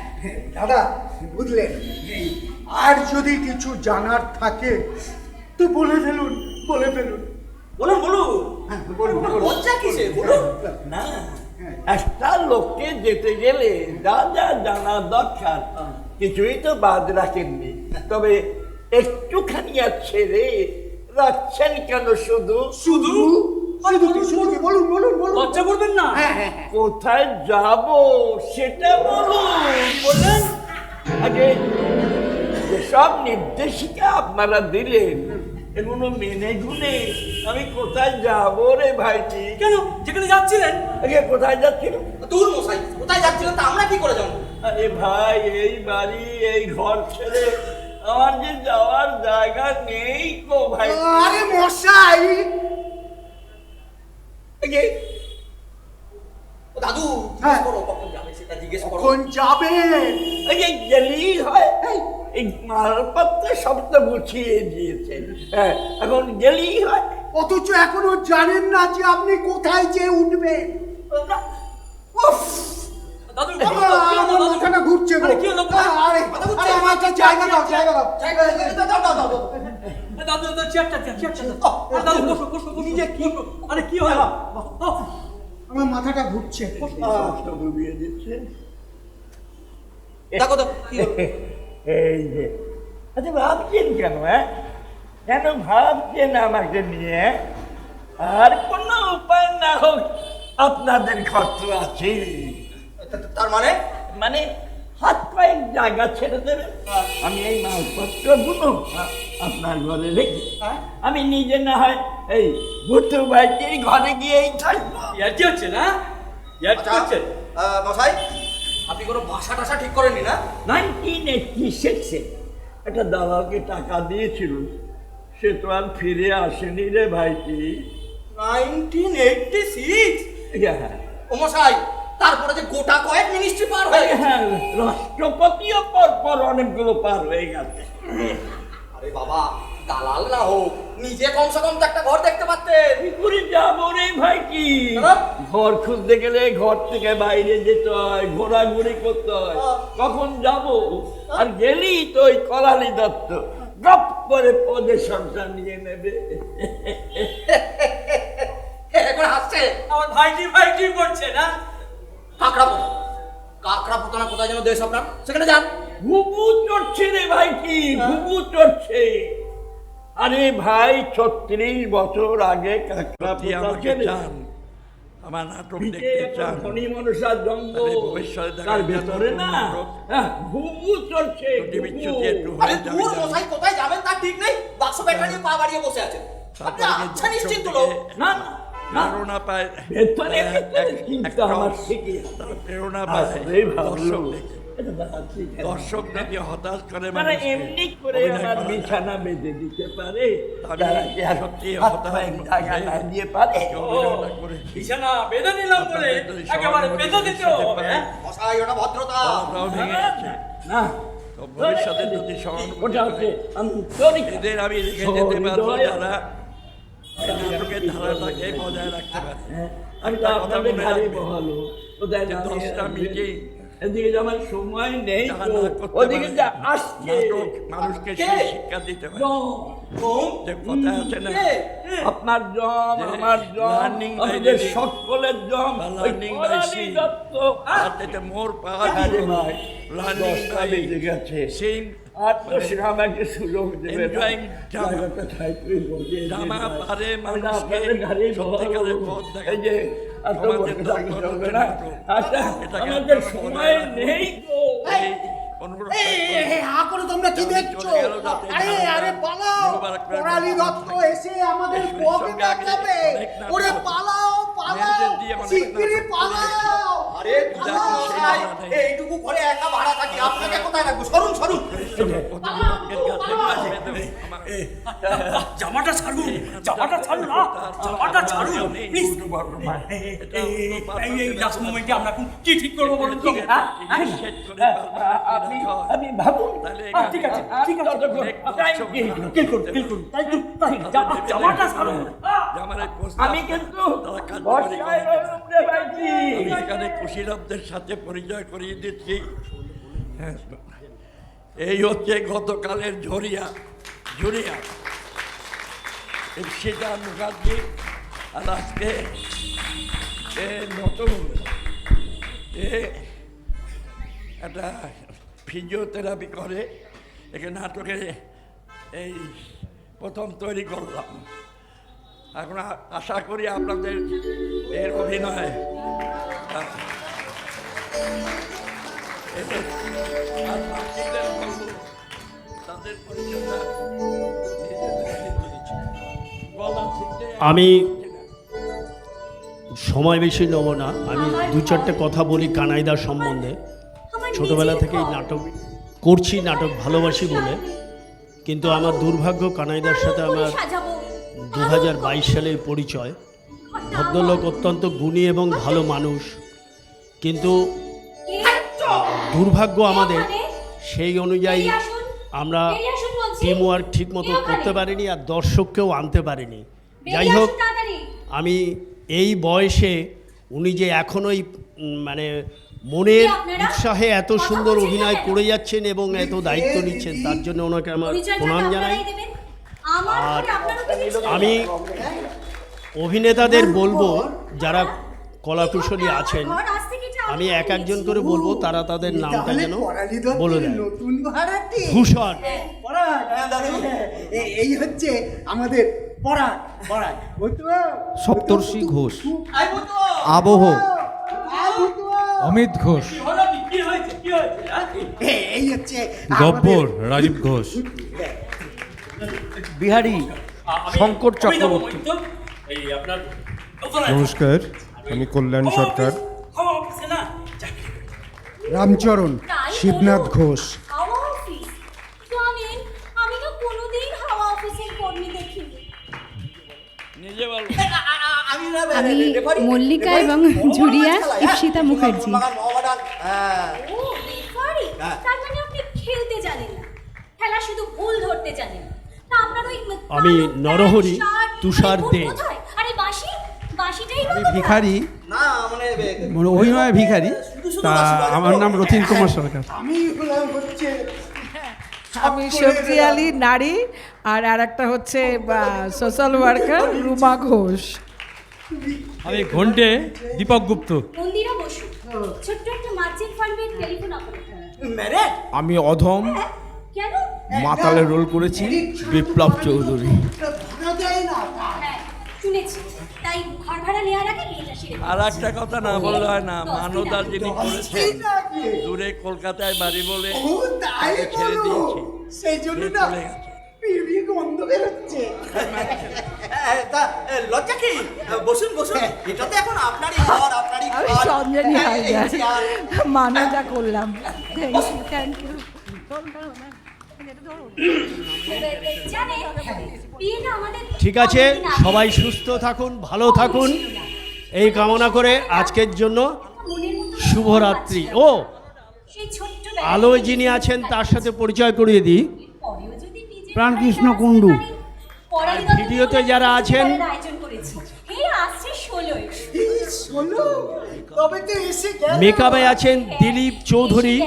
দাদা, বুঝলেন? আর যদি কিছু জানার থাকে তো বলে ফেলুন, বলে ফেলুন। বলুন বলুন, হ্যাঁ, বলুন, বলুন। লজ্জা কিসে, বলুন। না, একটা লোককে যেতে গেলে যা যা জানা দরকার কিছুই তো বাদ রাখেননি। তবে একটুখানি আর ছেড়ে রাখছেন কেন শুধু? শুধু শুধু কি, শুধু কি? বলুন, বলুন, বলুন। লজ্জা করবেন না। হ্যাঁ হ্যাঁ হ্যাঁ। কোথায় যাব সেটা বলুন। বলেন আগে, যেসব নির্দেশিকা আপনারা দিলেন এগুলো মেনে গুনে আমি কোথায় যাব রে ভাইটি? কেন, যেখানে যাচ্ছিলেন? আগে কোথায় যাচ্ছিল? দূর মশাই, কোথায় যাচ্ছিলেন তা আমরা কি করে জানবো? আরে ভাই, এই বাড়ি এই ঘর ছেড়ে আমার যে যাওয়ার জায়গা নেই গো ভাই। আরে মশাই, আগে ও দাদু, জিজ্ঞেস করো কখন যাবে সেটা জিজ্ঞেস করো। কখন যাবেন? আগে গেলেই হয়। এই মালপত্র সব তো গুছিয়ে দিয়েছেন, হ্যাঁ এখন গেলেই হয়। অথচ এখনো জানেন না যে আপনি কোথায় যে উঠবেন। উফ! দাদু, আমার মাথাটা ঘুরছে গো। আরে কি হলো? আরে আমার একটা জায়গা দাও, জায়গা দাও। দাও। দাদু দাদু, চেয়ারটা দাও। দাদু বসো বসো বসো। নিজে কি? আরে কি হয়? আমার মাথাটা ঘুরছে। কষ্ট ডুবিয়ে দিচ্ছেন। দেখো তো কি হলো? এই যে, আচ্ছা ভাবছেন কেন? কেন ভাবছেন আমাকে নিয়ে? আর কোনো উপায় না হোক আপনাদের খরচ আছে। তার মানে মানে হাত কয়েক জায়গা ছেড়ে দেবে, আমি এই মালপত্র গুলো আপনার ঘরে রেখে আমি নিজে না হয় এই ভুটু ভাইটির ঘরে গিয়েই থাকবো। ইয়ার কি হচ্ছে না? ইয়ার কি হচ্ছে? মশাই, আপনি কোনো ভাষা টাষা ঠিক করেননি না? 1986-এ একটা দালালকে টাকা দিয়েছিল, সে তো আর ফিরে আসেনি রে ভাইটি। 1986? হ্যাঁ, ও মশাই, তারপরে যে গোটা কয়েক মিনিস্ট্রি পার হয়ে গেছে। হ্যাঁ, রাষ্ট্রপতিও পর অনেকগুলো পার হয়ে গেছে। আরে বাবা, দালাল না হোক, নিজে কমসে কম তো একটা ঘর দেখতে পারতেন। কি করে যাবো রে ভাইটি? কেন? ঘর খুঁজতে গেলে ঘর থেকে বাইরে যেতে হয়, ঘোরাঘুরি করতে হয়। কখন যাব? আর গেলেই তো ওই কলালি দত্ত গপ করে পদে সংসার নিয়ে নেবে। এখন হাসছে। আমার ভাইটি ভাইটি করছে না? কাঁকড়া পোতানা কোথায় যেন দেশ আপনার, সেখানে যান। ঘুঘু চড়ছে রে ভাইটি, ঘুঘু চড়ছে। আরে ভাই 36 বছর আগে কাঁকড়া আমাকে পোতাছে। চান, আমার নাটক ভিটে দেখতে একটা চান, ধনী মানুষের জঙ্গল, তাহলে ভবিষ্যতে দেখা তার যাবে ভেতরে না নাটক। ঘুঘু চড়ছে, যদি ঘুঘু। বিচ্যুতি একটু আরে হয়ে যাবে দূর জানি। মশাই, কোথায় যাবেন তার ঠিক নেই, বাক্স ব্যাটা নিয়ে পা বাড়িয়ে বসে আছেন। আপনি আচ্ছা নিশ্চিন্ত লোক। না না না, প্রেরণা পায়, ভেতরে ভেতরে চিন্তা আমার থেকে তারা প্রেরণা পায় আসলেই ভালো। দর্শক দেখে। এটা দাঁড়াচ্ছি কেন? দর্শক দেখে হতাশ করে মানে মানুষকে। এমনি করে অভিনয় আমার করা বিছানা বেঁধে দিতে পারে, আমি তারা কি আর সত্যি হাত হতাশ পায়ে হয়ে জায়গা না দিয়ে পারে? অভিনয়টা করেছি। বিছানা বেঁধে নিলাম বলে একেবারে বেঁধে দিতে হবে, হ্যাঁ? মশাই ওটা ভদ্রতা। গলাটাও ভেঙে গেছে। না, তো ভবিষ্যতে যদি সহানুভূতি ওটা হচ্ছে হয়, আন্তরিক। এদের আমি রেখে যেতে পারবো সহৃদয়। যারা এই নাটকের ধারাটাকে বজায় রাখতে পারে। হ্যাঁ, আমি তো একটা কথা আপনাদের মনে ঘাড়ে রাখবেন, বহালো, কোথায় যে দাঁড়িয়ে 10টা আছেন? মিটিং এদিকে যে আমার সময় নেই যারা তো, না করতে ওদিকে পারে, যা আসছে নাটক মানুষকে সেই শিক্ষা দিতে পারে। যে কথা আছে না, আপনার জম, যে আমার জম, learning by আমাদের living, সকলের জম, বা ওই learning by করালি seeing, দত্ত, আর যেটা মোর পাওয়ার আরে ভাই, লার্নিং 10টা বাই বেজে গেছে। সিং, আর তো আমাকে সুযোগ দেবে না। enjoying drama. জায়গাটা ঠাইটুই বসিয়ে দিয়ে ড্রামা যায়। পারে আমি মানুষকে আপনাদের ঘাড়েই সত্যিকারের বহালো। পথ দেখাতে। এই যে, এত আমাদের বসে থাকলে দর্শক চলবে হচ্ছে না। নাটক। আচ্ছা, এটাকে আমাদের আপনারা সময় বজায় রাখুন। নেই তো। এই অনুরোধ করছি। হা করে তোমরা কি যেমন দেখছো? চলে গেল যাতে আরে ধারণা আরে পালাও, মোবারক করে পড়ালি মোবারক দত্ত করে। এসে আমাদের এই বকে সঙ্গে আগে দেখাবে। অনেক নাটক ওরে হতো। পালাও পালাও, মেয়েদের দিয়ে অনেক শিগগিরই নাটক পালাও। আরে দেখো, সেই মশাই, জায়গা নেই। এইটুকু ঘরে একা ভাড়া থাকি, আপনাকে কোথায় রাখবো? সরুন সরুন। জামাটা ছাড়ুন, জামাটা ছাড়ুন, জামাটা ছাড়ুন, প্লিজ। এই লাস্ট মোমেন্টে আমরা এখন কি ঠিক করবো বলুন তো? হ্যাঁ? আপনি ভাবুন। ঠিক আছে, ঠিক আছে। কিল করুন, কিল করুন। জামাটা ছাড়ুন। আমি কিন্তু বর্ষায় রইলাম রে ভাইজি। আমি এখানে কুশীলবদের সাথে পরিচয় করিয়ে দিচ্ছি। হ্যাঁ, এই হচ্ছে গতকালের ঝুরিয়া সীতা মুখার্জি, আর আজকে নতুন একটা ফিজিওথেরাপি করে, একে নাটকে এই প্রথম তৈরি করলাম। এখন আশা করি আপনাদের এর অভিনয় তাদের পরিচয়টা আমি সময় বেশি নেব না, আমি দু চারটে কথা বলি কানাইদার সম্বন্ধে। ছোটবেলা থেকেই নাটক করছি, নাটক ভালোবাসি বলে, কিন্তু আমার দুর্ভাগ্য কানাইদার সাথে আমার 2022 সালে পরিচয়। ভদ্রলোক, অত্যন্ত গুণী এবং ভালো মানুষ, কিন্তু দুর্ভাগ্য আমাদের সেই অনুযায়ী আমরা টিম ওয়ার্ক ঠিক মতো করতে পারিনি, আর দর্শককেও আনতে পারিনি। যাই হোক, আমি এই বয়সে উনি যে এখনোই মানে মনের উৎসাহে এত সুন্দর অভিনয় করে যাচ্ছেন এবং এত দায়িত্ব নিচ্ছেন, তার জন্য ওনাকে আমার প্রণাম জানাই। আর আমি অভিনেতাদের বলবো, যারা কলাকুশলী আছেন, আমি এক একজন করে বলবো, তারা তাদের নামটা তাহলে যেন পড়ালি দত্তের বলে দেয়। নতুন ভাড়াটি ভূষণ, পরাগ, এই হচ্ছে আমাদের পরাগ। পরাগ সপ্তর্ষি ঘোষ, আই বুঝতো। আবহ, অমিত ঘোষ, কি হলো কি? কি হয়েছে? কি হয়েছে? হ্যাঁ? এই হচ্ছে গব্বর রাজীব ঘোষ, বিহারী শঙ্কর চক্রবর্তী। এই আপনার নমস্কার, আমি কল্যাণ সরকার। অফিসে না রামচরণ শিবনাথ ঘোষ। হাওয়া অফিস? জানেন, আমি তো কোনোদিন হাওয়া অফিসের কর্মী দেখিনি। নিজে বলবো। আমি মল্লিকা এবং ঝুরিয়া ঈপ্সিতা মুখার্জি। ও রেফারি, তার মানে আপনি খেলতে জানেন না, খেলা শুধু ভুল ধরতে জানেন। তা আপনার ওই আমি নরহরি তুষার দে। কোথায়? আরে বাঁশি, বাঁশিটাই আমি ভিখারি, না মানে অভিনয় ভিখারি। তা আমার নাম রথিন কুমার সরকার। আমি হলাম হচ্ছে আমি সবজি আলী নারী, আর একটা হচ্ছে সোশ্যাল ওয়ার্কার রুমা ঘোষ। আমি ঘন্টে দীপক গুপ্ত। মন্দিরা বসু, ছোট্ট একটা মার্চেন্ট ফার্মের টেলিফোন অপারেটর। ম্যারেজ? আমি অধম কেন? মাতালের রোল করেছি বিপ্লব চৌধুরী। হ্যাঁ, শুনেছি। তাই ঘর ভাড়া নেওয়ার আগে বিয়েটা সেরে আর একটা কথা না বললে হয় না, মানবদা যিনি করেছেন দূরে কলকাতায় বাড়ি বলে তাকে ছেড়ে দিয়েছি, সেই জন্য সে না চলে গেছে। পিড়ি গন্ধ বেরোচ্ছে। তা লজ্জা কি? বসুন বসুন, এটা তো এখন আপনারই ঘর, আপনারই আমি ঘর। সঞ্জনী এই চেয়ার। মানো যা করলাম। Thank you. জানে বিয়েটা আমাদের ঠিক আছে, সবাই সুস্থ থাকুন, ভালো থাকুন, এই কামনা করে আজকের জন্য শুভরাত্রি। ও সেই ছোট্ট আলোয় যিনি আছেন তার সাথে পরিচয় করিয়ে দিই। প্রাণকৃষ্ণ কুণ্ডু। ভিডিওতে যারা আছেন আয়োজন করেছি। এই আসছে 16 শোনো, তবে তো এসে গেল। মেকআপে আছেন দিলীপ চৌধুরী,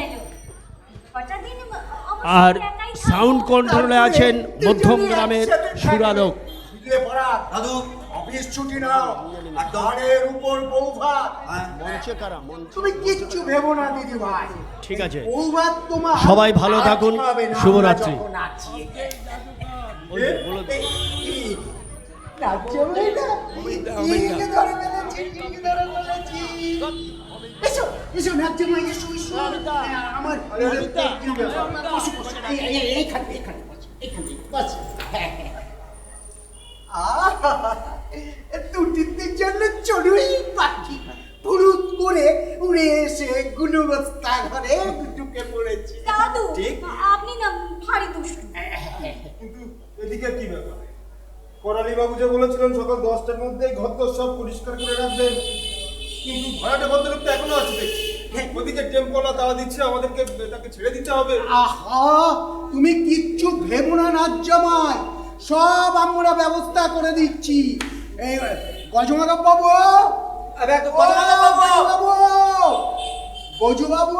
আর সাউন্ড কন্ট্রোলে আছেন মধ্যম গ্রামের সুরালোক। দাদু অফিস ছুটি নাও, আর দাঁড়ের উপর বৌভাত। তুমি কিচ্ছু ভেবো না দিদি ভাই, ঠিক আছে, বৌভাত তোমার সবাই ভালো থাকুন, শুভরাত্রি। দুটির জন্য চড়ুই পাখি ফুরুত করে উড়ে এসে গুণবস্তা ঘরে ঢুকে পড়েছে। দাদু, আপনি না ভারী দুষ্টু। কিন্তু এদিকে কি ব্যাপার? করালি বাবু যে বলেছিলেন সকাল 10টার মধ্যে ঘর সব পরিষ্কার করে রাখবেন, কিন্তু ভাড়াটে ভদ্রলোক তো এখনো আছে দেখছি। ওদিকে টেম্পোলা তাড়া দিচ্ছে, আমাদেরকে তাকে ছেড়ে দিতে হবে। আহা, তুমি কিচ্ছু ভেবো না নাজ্জামাই, সব আমরা ব্যবস্থা করে দিচ্ছি। এই গজমাধব বাবু, গজু বাবু,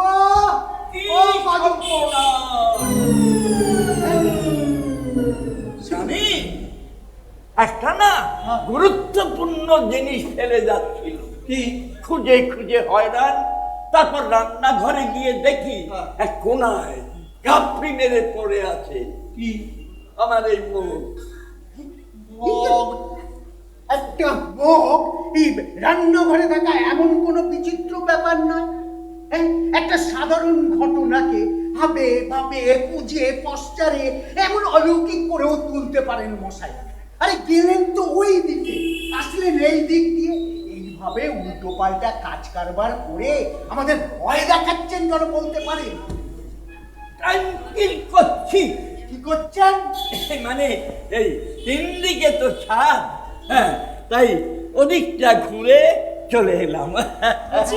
স্বামী একটা না গুরুত্বপূর্ণ জিনিস ফেলে যাচ্ছিল, কি খুঁজে খুঁজে হয়রান। তারপর রান্নাঘরে গিয়ে দেখি এক কোনায় কাপড়ি মেরে পড়ে আছে। কি? আমার এই মুখ। একটা মুখ এই রান্নাঘরে থাকা এমন কোনো বিচিত্র ব্যাপার নয়। একটা সাধারণ ঘটনাকে ভাবে ভাবে পুজে পশ্চারে এমন অলৌকিক করেও তুলতে পারেন মশাই। আরে গেলেন তো ওই দিকে, আসলেন এই দিক দিয়ে, এইভাবে উল্টো পাল্টা কাজ কারবার করে আমাদের ভয় দেখাচ্ছেন যেন বলতে পারেন। ট্রাঙ্কিল করছি। কি করছেন? মানে এই তিন দিকে তো ছাদ, হ্যাঁ, তাই ওদিকটা ঘুরে চলে এলাম। বলছি,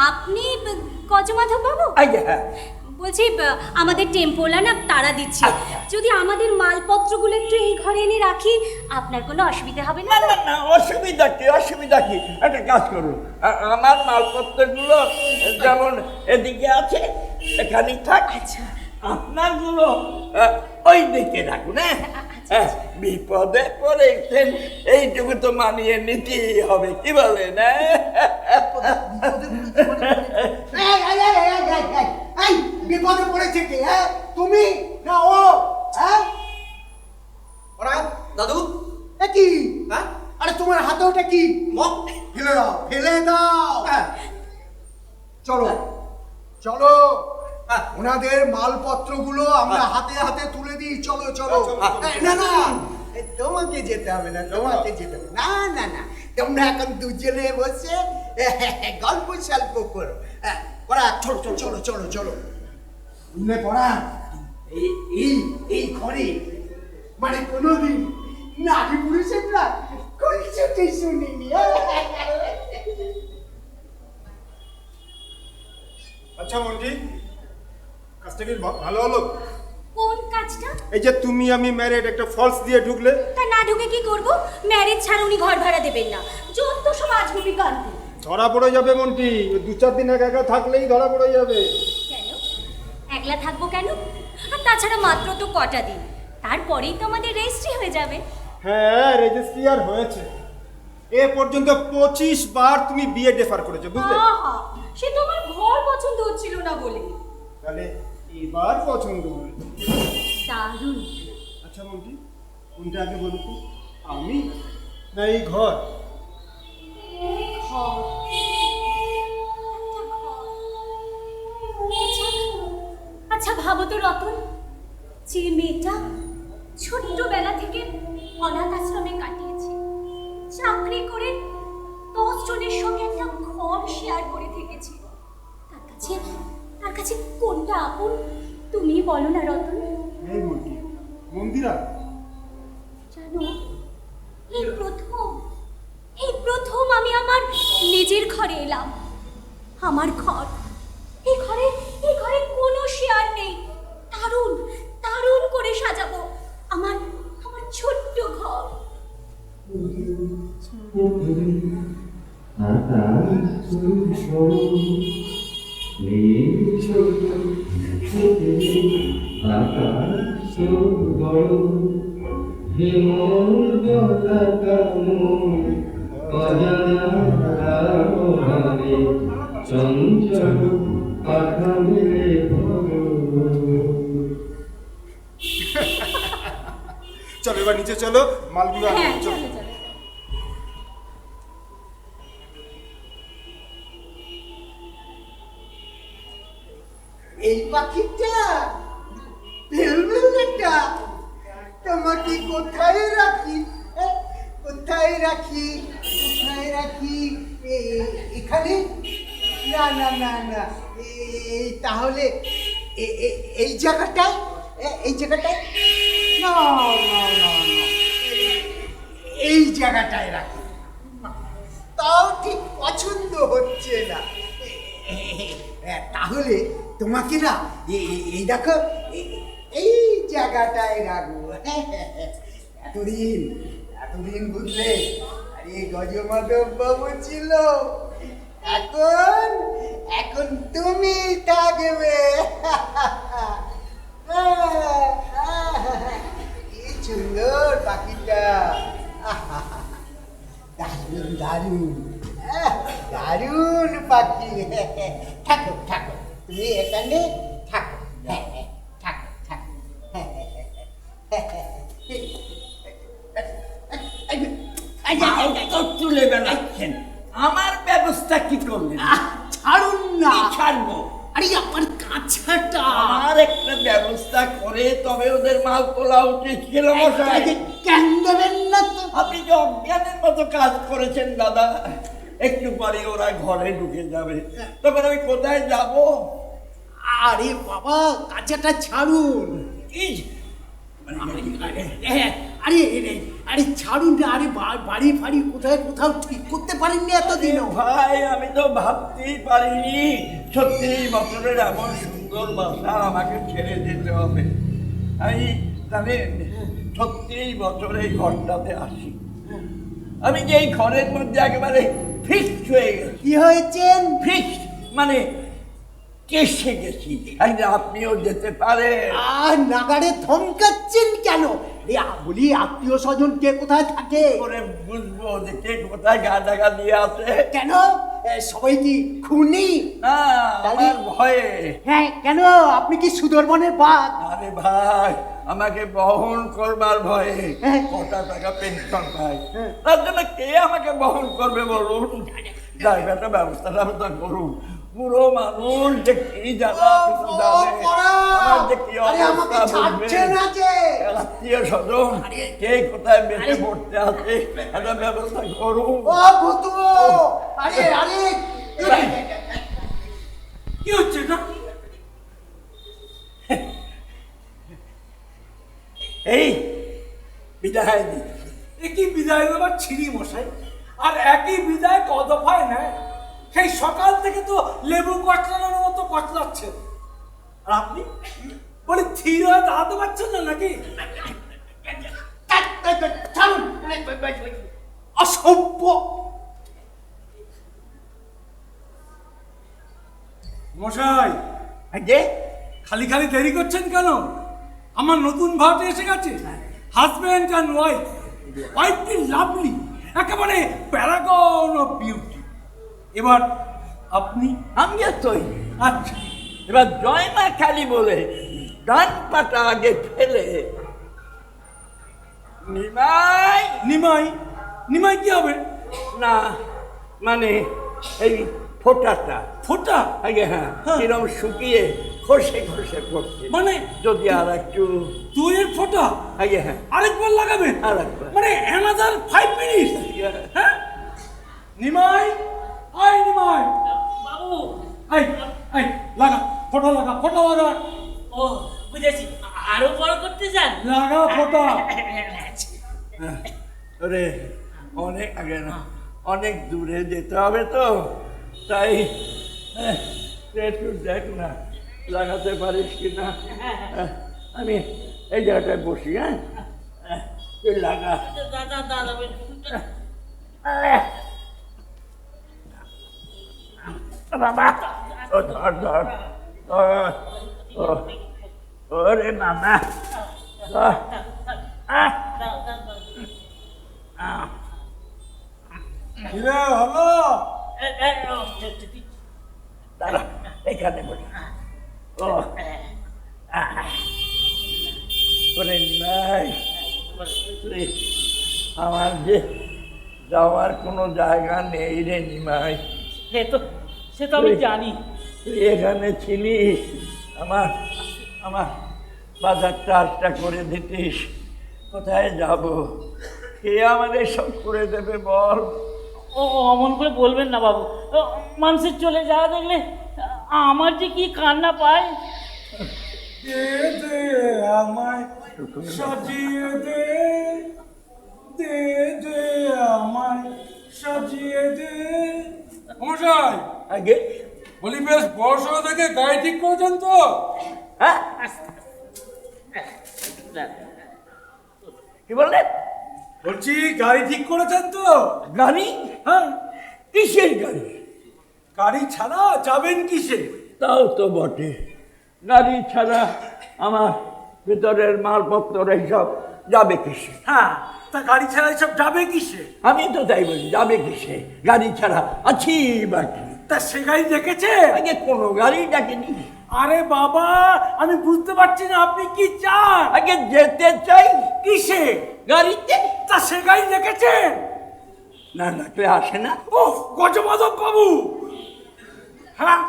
আপনি গজমাধব বাবু? হ্যাঁ। বলছি, আমাদের টেম্পোলা না তাড়া দিচ্ছে। যদি আমাদের মালপত্রগুলো একটু এই ঘরে এনে রাখি, আপনার কোনো অসুবিধা হবে না? না না, অসুবিধা কি, অসুবিধা কি? একটা কাজ করুন, আমার মালপত্রগুলো যেমন এদিকে আছে এখানেই থাক। আচ্ছা, আপনারগুলো ওই দিকে রাখুন। হ্যাঁ, বিপদে পড়েছেন এইটুকু তো মানিয়ে নিতেই হবে, কি বলেন? বিপদে পড়েছে কে? তুমি না ও? দাদু কি? আরে তোমার হাতে ওটা কি? ফেলে দাও, ফেলে দাও। চলো চলো, ওনাদের মালপত্রগুলো আমরা হাতে হাতে তুলে দিই। চলো চলো। না না, তোমাকে যেতে হবে না, তোমাকে যেতে হবে না। না না, তোমরা এখন দুজনে বসে গল্প স্বল্প করো। পড়া, চলো চলো চলো চলো চলো। বুঝলে পড়া, এই ঘরে মানে কোনোদিন নারী পুরুষের না কলচটি শুনিনি। আচ্ছা মন্টি, কাজটা কি ভালো হলো? কোন কাজটা? এই যে তুমি আমি ম্যারেড, একটা ফলস দিয়ে ঢুকলে। তা না ঢুকে কি করব? ম্যারেজ ছাড়া উনি ঘর ভাড়া দেবেন না। যত সব আজগুবি কাণ্ড। ধরা পড়ে যাবে মন্টি, 2-4 দিন একা থাকলেই ধরা পড়ে যাবে। কেন একলা থাকবো কেন? আর তাছাড়া মাত্র তো কটা দিন, তারপরেই তো আমাদের রেজিস্ট্রি হয়ে যাবে। হ্যাঁ, রেজিস্ট্রি আর হয়েছে। এ পর্যন্ত 25 বার তুমি বিয়ে ডেফার করেছো, বুঝলে? আহা, সে তো আমার ঘর পছন্দ হচ্ছিল না বলে। তাহলে এবার পছন্দ হয়েছে। দারুণ। আচ্ছা মন্টি, কোনটা আগে বলো তো, আমি না এই ঘর? ঘর। আচ্ছা ভাবো তো রতন, যে মেয়েটা ছোট্টবেলা থেকে অনাথ আশ্রমে কাটিয়েছে, চাকরি করে 10 জনের সঙ্গে একটা ঘর শেয়ার করে থেকেছে, তার কাছে কোনটা আপন তুমি বলো না রতন? এই মন্টি, মন্দিরা, জানো এই প্রথম আমি আমার নিজের ঘরে এলাম। আমার ঘর, এই ঘরে কোনো শেয়ার নেই। দারুণ করে সাজাবো আমার ছোট্ট ঘর। চলো এবার নিচে চলো, মালগুলো আনতে হ্যাঁ, চলো। চলো। এই পাখিটা ভেলভেলটা তোমাকে কোথায় রাখি? কোথায় রাখি? এখানে? না না না না, এই তাহলে এই জায়গাটায়? না না না, এই জায়গাটায় রাখি। তাও ঠিক পছন্দ হচ্ছে না। তাহলে তোমাকে না এই দেখো, এই জায়গাটায় রাখবো। এতদিন বুঝলে, আরে গজমাধব বাবু ছিল, এখন তুমি থাকবে। কি সুন্দর পাখিটা, দারুণ পাখি। থাকো তুমি এখানে থাকো। তুলে বেড়াচ্ছেন, আমার ব্যবস্থা কি করলেন? ছাড়ুন না। ছাড়বো? আরে আমার কাছাটা, আমার একটা ব্যবস্থা করে তবে ওদের মাল তোলা উচিত ছিল মশাই। কেন দেবেন না তো? আপনি যে অজ্ঞানের মতো কাজ করেছেন দাদা। একটু পরে ওরা ঘরে ঢুকে যাবে, তখন আমি কোথায় যাব? আরে বাবা, কাছাটা ছাড়ুন। আরে ছাড়ুন না। আরে বাড়ি ফাড়ি কোথাও ঠিক করতে পারেননি এতদিনও? ভাই আমি তো ভাবতেই পারিনি 36 বছরের এমন সুন্দর বাসা আমাকে ছেড়ে যেতে হবে। আমি জানেন 36 বছরে এই ঘরটাতে আসি, আমি যে এই ঘরের মধ্যে একেবারে ফিক্সড হয়ে গেছি। কি হয়েছেন? ফিক্সড মানে কেসে গেছি। আপনিও যেতে পারেন। নাগারে থমকাচ্ছেন কেন? বলি আত্মীয় স্বজন কে কোথায় থাকে? করে বুঝবো যে কে কোথায় গা ঢাকা দিয়ে আছে? কেন সবাই কি খুনি? না, আমার ভয়ে। হ্যাঁ, কেন? আপনি কি সুদর্শনের বাঘ? আরে ভাই, আমাকে বহন করবার ভয়ে কটা টাকা পেনশন পাই, তার জন্য কে আমাকে বহন করবে বলুন? ড্রাইভারটা ব্যবস্থাটা আপনার করুন। পুরো মানুষ যে কি জ্বালা আমার যে কি অবস্থা বুঝবে, আত্মীয় স্বজন কে কোথায় বেঁচে পড়তে আছে, একটা ব্যবস্থা করুন। কি হচ্ছে না? এই বিদায় দিই। একই বিদায় দেবার ছিঁড়ি মশাই, আর একই বিদায় কদফায় নেয়। সেই সকাল থেকে তো লেবু কচলানোর মতো কচলাচ্ছেন, আর আপনি বলে ধীর হয়ে দাঁড়াতে পারছেন না নাকি? অসভ্য! মশাই খালি খালি দেরি করছেন কেন? আমার নতুন ভাড়াটে এসে গেছে, হাজব্যান্ড অ্যান্ড ওয়াইফ। ওয়াইফটি লাভলি, একেবারে প্যারাগন অফ বিউটি। এবার আপনি। আমিও তৈরি। আচ্ছা, এবার জয় মা কালী বলে ডান পাটা আগে ফেলে নিমাই। নিমাই? নিমাই কি হবে? না মানে এই ফোঁটাটা। ফোঁটা? আগে হ্যাঁ, কিরম শুকিয়ে খসে খসে পড়ছে, মানে যদি আর একটু দইয়ের ফোঁটা? আগে হ্যাঁ, আরেকবার লাগাবেন? আরেকবার। মানে অ্যানাদার 5 মিনিট? হ্যাঁ। Nimai, I Nimai, Babu. I I লাগা, ফোঁটা লাগা, ফোঁটা লাগা। ও বুঝেছি, আরো বড় করতে চান? লাগা ফোঁটা। ওরে অনেক আগে না, অনেক দূরে যেতে হবে তো, তাই একটু দেখ না লাগাতে পারিস কি না। আমি এই জায়গাটায় বসি। হ্যাঁ, তুই লাগা। দাদা দাদা বাবা, ও ধর ধর। ওরে মামা, কিরে হলো? দাঁড়া এখানে বসি। ওরে নাই, আমার যে যাওয়ার কোনো জায়গা নেই রে নিমাই। সে তো আমি জানি। তুই এখানে ছিলিস, আমার আমার বাজারটা আটটা করে দিতিস, কোথায় যাব? কে আমাদের সব করে দেবে বল? ও অমন করে বলবেন না বাবু, মানুষের চলে যাওয়া দেখলে আমার যে কি কান্না পায়। দে দে আমায় সাজিয়ে দে, দে দে আমায় সাজিয়ে দে। মশাই আগে বলি, বেশ বয়স হয়ে থেকে গাড়ি ঠিক করেছেন তো? হ্যাঁ, কি বললেন? বলছি গাড়ি ঠিক করেছেন তো? গাড়ি? হ্যাঁ। কিসের গাড়ি? গাড়ি ছাড়া যাবেন কিসে? তাও তো বটে, গাড়ি ছাড়া আমার ভিতরের মালপত্র এইসব যাবে কিসে? হ্যাঁ, তা গাড়ি ছাড়া এসব যাবে কিসে? আমি তো তাই বলি, যাবে কিসে? গাড়ি ছাড়া আছি বাকি। তা সে গাড়ি দেখেছে? আগে কোনো গাড়ি ডাকেনি। আরে বাবা, আমি বুঝতে পারছি না আপনি কি চান। আগে যেতে চাই কিসে? গাড়িতে। তা সে গাড়ি দেখেছেন? না ডাকলে আসে না। ও গজমাধব বাবু, হ্যাঁ,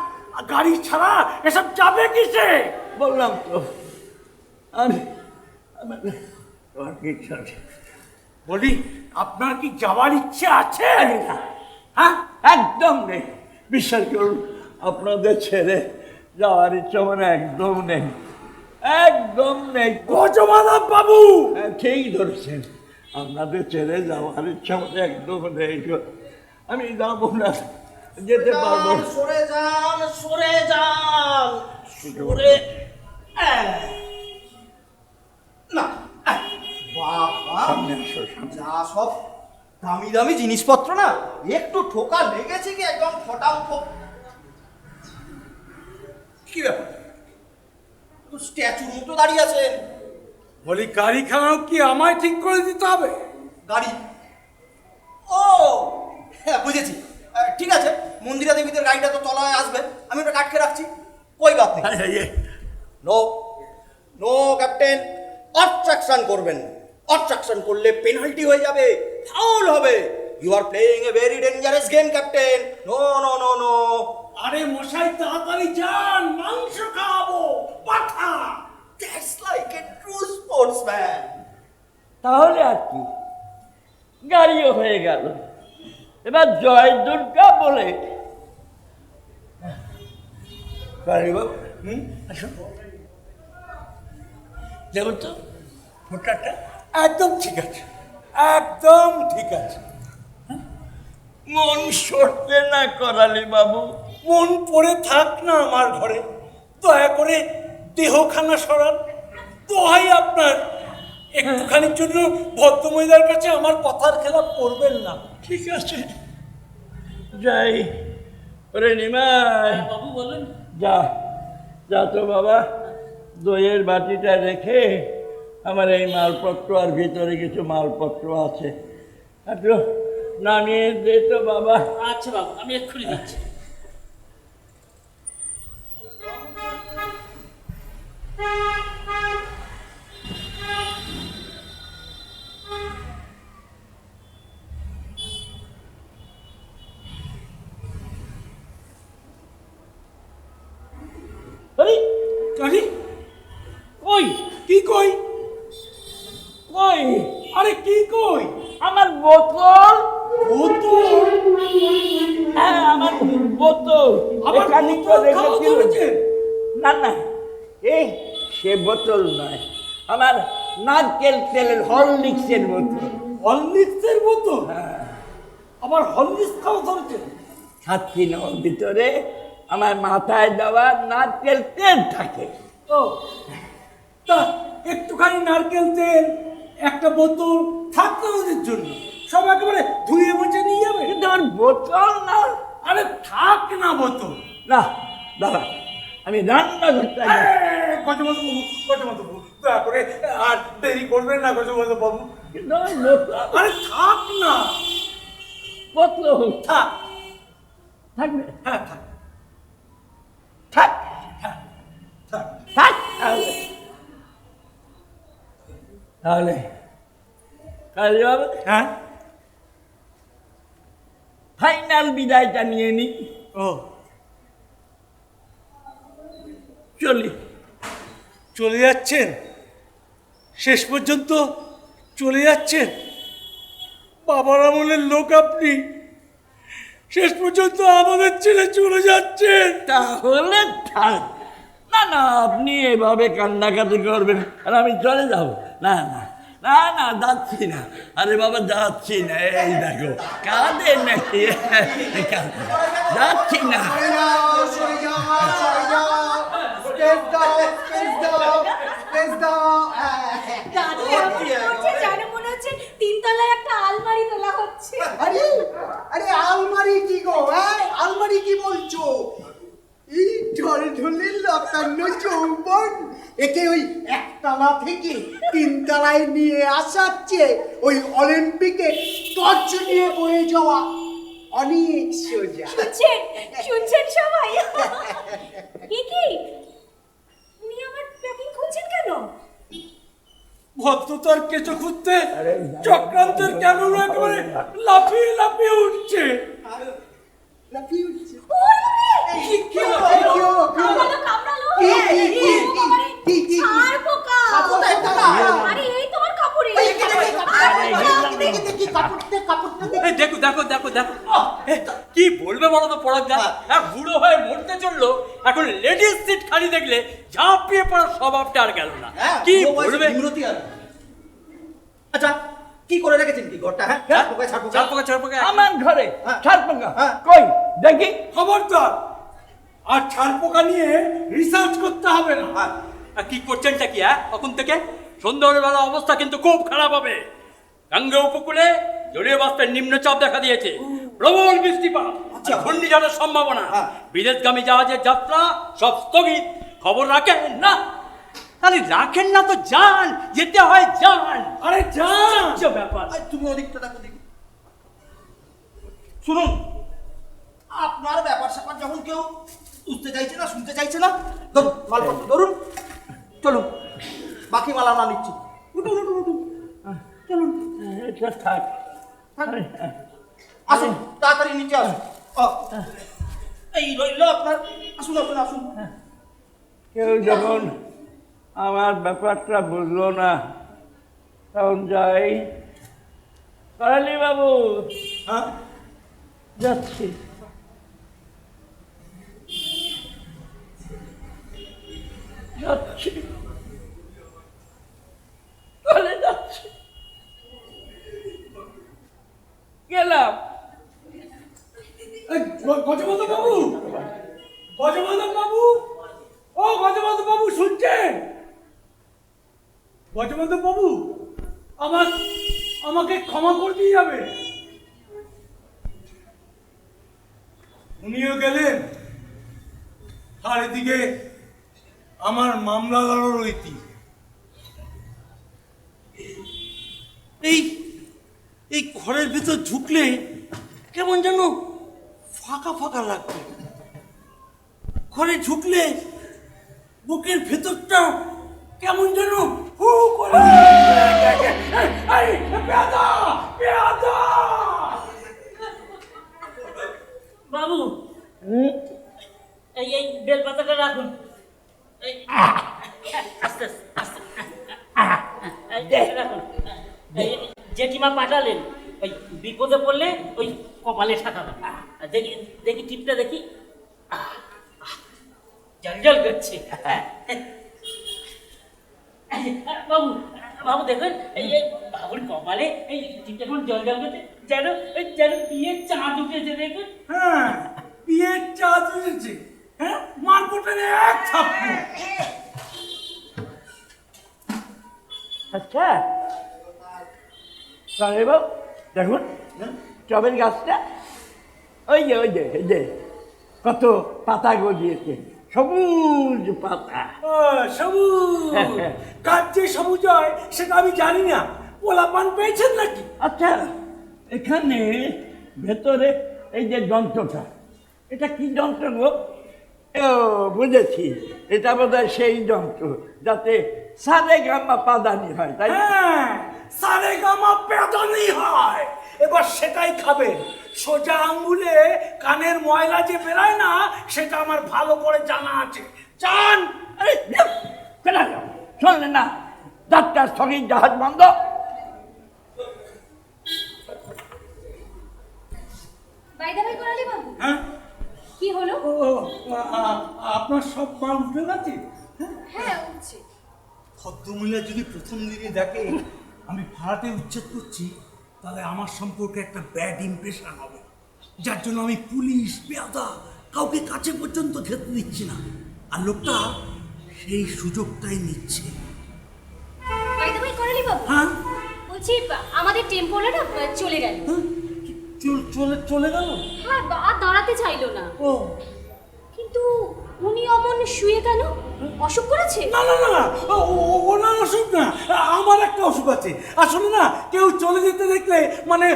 গাড়ি ছাড়া এসব যাবে কিসে? বললাম তো আমি তোমার কি ইচ্ছা আছে? বলি, আপনার কি যাওয়ার ইচ্ছে আছে? না, হ্যাঁ, একদম নেই। বিশ্বাস করুন, আপনাদের ছেড়ে যাওয়ার ইচ্ছা মানে একদম নেই, একদম নেই। গজমাধব বাবু ঠিক ধরেছেন, আপনাদের ছেড়ে যাওয়ার ইচ্ছা মানে একদম নেই। আমি যাবো না, যেতে পারবো। সরে যান, সরে যান, সরে। না বাবা, সামনে আসো, সামনে। যা সব দামি দামি জিনিসপত্র না, একটু ঠোকা লেগেছে কি একদম ফটাম ফোক। কি ব্যাপার, স্ট্যাচুর মতো দাঁড়িয়ে আছেন? বলি, গাড়ি খানাও কি আমায় ঠিক করে দিতে হবে? গাড়ি? ও হ্যাঁ, বুঝেছি। ঠিক আছে, মন্দিরা দেবীদের গাড়িটা তো তলায় আসবে, আমি ওটা কাটকে রাখছি, কই বাত নেই। নো নো ক্যাপ্টেন, অবস্ট্রাকশন করবেন না। অবস্ট্রাকশন করলে পেনাল্টি হয়ে যাবে, ফাউল হবে। You are playing a very dangerous game captain. No no no no. আরে মশাই, তাড়াতাড়ি যান, মাংস খাওয়াবো, পাঠা। That's like a true sportsman. তাহলে আর কি, গাড়িও হয়ে গেল। এবার জয় দুর্গা বলে দেখুন তো ফোটাটা একদম ঠিক আছে, একদম ঠিক আছে। মন সরতে না করালি বাবু। মন পড়ে থাক না আমার ঘরে, দয়া করে দেহখানা সরান। দোহাই আপনার, একটুখানির জন্য ভদ্রমহিলার কাছে আমার কথার খেলাপ করবেন না। ঠিক আছে, যাই। ওরে নিমাই বাবু বলুন। যা, যা তো বাবা, দইয়ের বাটিটা রেখে আমার এই মালপত্র আর ভিতরে কিছু মালপত্র আছে একটু নামিয়ে দে তো বাবা। আচ্ছা বাবু, আমি এক্ষুনি দিচ্ছি। আরে কই কি কই কই? আরে কি কই? আমার বোতল। বোতল? হ্যাঁ, আমার বোতল। আবার এখানে তো বোতল খাওয়া রেখেছিল। ধরেছে? না না, এই সে বোতল নয়, আমার নারকেল তেলের হরলিক্সের বোতল। হরলিক্সের বোতল? আবার হরলিক্স খাওয়া ধরেছে? খাচ্ছি না, ওর ভিতরে আমার মাথায় দেওয়া নারকেল তেল থাকে। ও তা একটুখানি নারকেল তেল একটা বোতল থাকতো ওদের জন্য, সব একেবারে ধুয়ে মুছে নিয়ে যাবে। কিন্তু আমার বোতল না। আরে থাক না বোতল। না দাদা, আমি রান্না করতে গজমত বাবু দয়া করে আর দেরি করবেন না গজমত বাবু। আরে থাক না, বোতল থাক থাকবে। হ্যাঁ থাক থাক থাক থাক। তাহলে কাজী বাবু, হ্যাঁ ফাইনাল বিদায়টা নিয়ে নি। ও চলি। চলে যাচ্ছেন? শেষ পর্যন্ত চলে যাচ্ছেন? বাবার আমলের লোক আপনি, শেষ পর্যন্ত আমাদের ছেড়ে চলে যাচ্ছেন। তাহলে থাক। না না, আপনি এভাবে কান্নাকাটি করবেন আর আমি চলে যাব? না না না না, যাচ্ছি না। আরে বাবা, যাচ্ছি না। এই দেখো কাঁদে নাকি, যাচ্ছি না। দাদু এমন করছে যেন মনে হচ্ছে তিনতলায় একটা আলমারি তোলা হচ্ছে। আরে আরে আলমারি কি গো? হ্যাঁ, আলমারি কি বলছো? এই ঢলঢলের লতান্ন যৌবন, একে ওই একতলা থেকে তিনতলায় নিয়ে আসাচ্ছে ওই অলিম্পিকে টর্চ নিয়ে বয়ে যাওয়া অনেক সোজা। শুনছেন সবাই? কি উনি আমার প্যাকিং খুলছেন কেন? ভদ্রতার কেঁচো খুঁজতে চক্রান্তের কেমন একেবারে লাফিয়ে লাফিয়ে উঠছে। লাফিয়ে উঠছে? দেখো দেখো দেখো দেখো, কি বলবে বলো তো পরাগদা? বুড়ো হয়ে মরতে চললো, এখন লেডিস সিট খালি দেখলে ঝাঁপিয়ে পড়ার স্বভাবটা আর গেল না। কি বলবে? আচ্ছা, কি করে রেখেছেন কি ঘরটা? হ্যাঁ, ছাড়পোকা আমার ঘরে ছাড়পোকা? কই দেখি। খবরদার, আর ছাড়পোকা নিয়ে রিসার্চ করতে হবে না। কি করছেনটা কি? তখন থেকে সন্ধ্যাবেলা অবস্থা কিন্তু খুব খারাপ হবে। গঙ্গা উপকূলে জলীয় বাষ্পের নিম্নচাপ দেখা দিয়েছে, প্রবল বৃষ্টিপাত, ঘূর্ণিঝড়ের সম্ভাবনা। বিদেশগামী জাহাজের যাত্রা সব স্থগিত। খবর রাখেন না? আরে রাখেন না তো যান, যেতে হয় যান। আরে যান, ব্যাপার। তুমি ওদিকটা দেখো দেখি। শুনুন, আপনার ব্যাপার স্যাপার যখন কেউ বুঝতে চাইছে না, শুনতে চাইছে না, ধরুন মালপত্র ধরুন, চলুন, বাকি মাল আমরা নিচ্ছি। উঠুন উঠুন উঠুন, চলুন। থাক, আসুন তাড়াতাড়ি নিচে আসুন। এই রইল আপনার, আসুন আসুন আসুন। কেউ যখন আমার ব্যাপারটা বুঝলো না, তখন যাই। করালি বাবু, যাচ্ছি। যাচ্ছি, চলে যাচ্ছি, গেলাম। গজবন্ত বাবু, গজবন্ত বাবু, ও গজবন্ত বাবু শুনছেন? গজবন্ত বাবু, আমাকে ক্ষমা করে দিয়ে যাবে। উনিও গেলেন, আর এদিকে আমার মামলা লড়ার রীতি। এই ঘরের ভিতর ঢুকলে কেমন যেন ফাঁকা ফাঁকা লাগছে। ঘরে ঢুকলে বুকের ভেতরটা কেমন যেন হু করে। বাবু এই এই বেলপাতাটা রাখুন। এই, আস্তে আস্তে আস্তে রাখুন। এই, জেঠিমা পাঠালেন ওই বিপদে পড়লে ওই কপালে ঠাকাবে। দেখি দেখি টিপটা দেখি, জল জল করছে। বাবু বাবু দেখুন এই এই বাবুর কপালে এই টিপটা এখন জল জল করছে, যেন যেন বিয়ের চাঁদ উঠেছে। দেখুন হ্যাঁ, বিয়ের চাঁদ উঠেছে। হ্যাঁ, মারপোটের এক থাপ্পড়। আচ্ছা বাবু দেখুন টবের গাছটা, ওই যে এই যে কত পাতা গজিয়েছে, সবুজ পাতা। সবুজ, কার যে সবুজ হয় সেটা আমি জানি না। পোলাপান পেয়েছেন নাকি? আচ্ছা এখানে ভেতরে এই যে যন্ত্রটা, এটা কি যন্ত্র গো? ও বুঝেছি, এটা বোধহয় সেই যন্ত্র যাতে সারে গামা পাদানি হয়, তাই না? হ্যাঁ, সারে গামা পেদানি হয়। এবার সেটাই খাবেন। সোজা আঙ্গুলে কানের ময়লা যে বেরায় না, সেটা আমার ভালো করে জানা আছে। চান? আরে কেনা শুনলেন না, ডাক্তার স্থগিত, জাহাজ বন্ধ। বাইদা ভাই করালি বাবু, হ্যাঁ, কি হলো? আপনার সব মাল উঠে গেছে? হ্যাঁ উঠছে। ভদ্রমহিলা যদি প্রথম দিনে দেখে আমি ভাড়াতে উচ্ছেদ করছি, তাহলে আমার সম্পর্কে একটা ব্যাড ইমপ্রেশন হবে। যার জন্য আমি পুলিশ পেয়াদা কাউকে কাছে পর্যন্ত খেতে দিচ্ছি না। আর লোকটা সেই সুযোগটাই নিচ্ছে। বাইদা ভাই করালি বাবু, হ্যাঁ, বলছি আমাদের টেম্পোলাটা চলে গেল। চলে গেল? হ্যাঁ, আর দাঁড়াতে চাইলো না। ও, কিন্তু উনি অমন শুয়ে কেন? অসুখ করেছে? না না না, ওনার অসুখ না, আমার একটা অসুখ আছে। আসলে না, কেউ চলে যেতে দেখলে মানে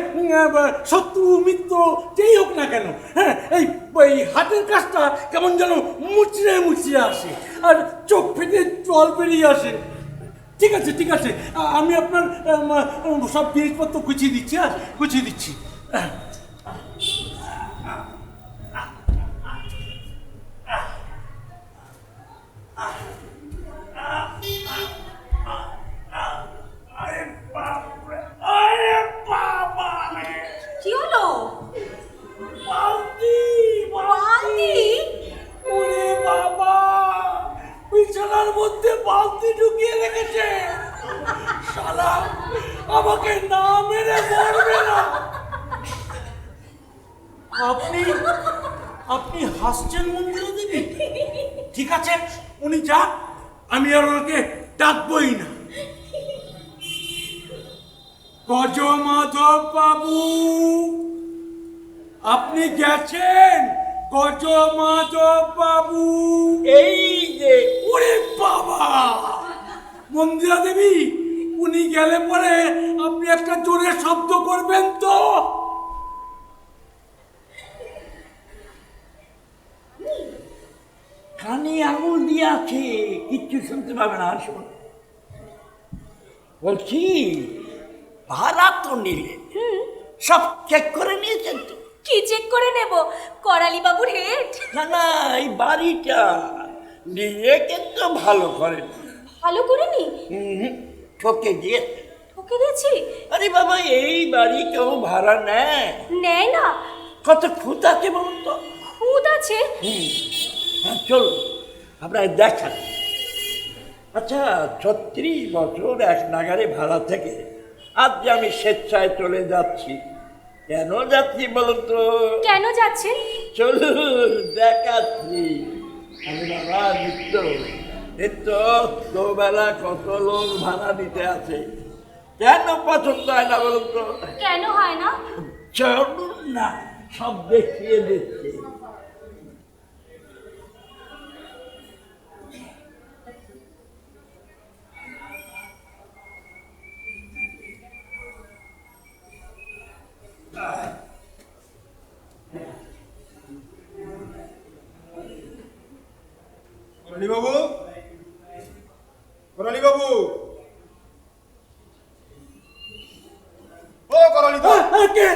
শত্রু মিত্র যেই হোক না কেন, হ্যাঁ, এই হাতের কাজটা কেমন যেন মুচড়ে মুচড়ে আসে, আর চোখ ফেটে জল বেরিয়ে আসে। ঠিক আছে ঠিক আছে, আমি আপনার সব জিনিসপত্র গুছিয়ে দিচ্ছি। গুছিয়ে দিচ্ছি। কি হলো? বালতি, বালতি? ওরে বাবা, বিছানার মধ্যে বালতি ঢুকিয়ে রেখেছে। শালা আমাকে না মেরে মরবে না। আপনি হাসছেন মন্দিরা দেবী? ঠিক আছে, উনি যান, আমি আর ওনাকে ডাকবই না। গজ মাধব বাবু, আপনি গেছেন? গজ মাধব বাবু, এই যে ওরে বাবা, মন্দিরা দেবী, উনি গেলে পরে আপনি একটা জোরে শব্দ করবেন তো? কানে আঙুল দিয়ে আছে, কিচ্ছু শুনতে পাবে না। আসুন বলছি, ভাড়া তো নিলে, সব চেক করে নিয়েছেন তো? কি চেক করে নেব? করালি বাবুর হেড? না না, এই বাড়িটা নিয়ে কিন্তু ভালো করেন। ভালো করেনি? ঠকে দিয়ে। ঠকে গেছি? আরে বাবা, এই বাড়ি কেউ ভাড়া নেয়? নেয় না। কত খুঁত আছে বলুন তো? খুদ আছে? হ্যাঁ, চলুন আপনার দেখান। আচ্ছা, 36 বছর এক নাগারে ভাড়া থেকে আজ যে আমি স্বেচ্ছায় চলে যাচ্ছি, কেন যাচ্ছি বলুন তো? কেন যাচ্ছেন? চলুন দেখাচ্ছি। আমি বাবা নিত্য দুবেলা কত লোক ভাড়া দিতে আছে, কেন পছন্দ হয় না বলুন তো? কেন হয় না? চলুন না, সব দেখিয়ে দিচ্ছি। করালি বাবু, করালি বাবু, ও করালি দা, কে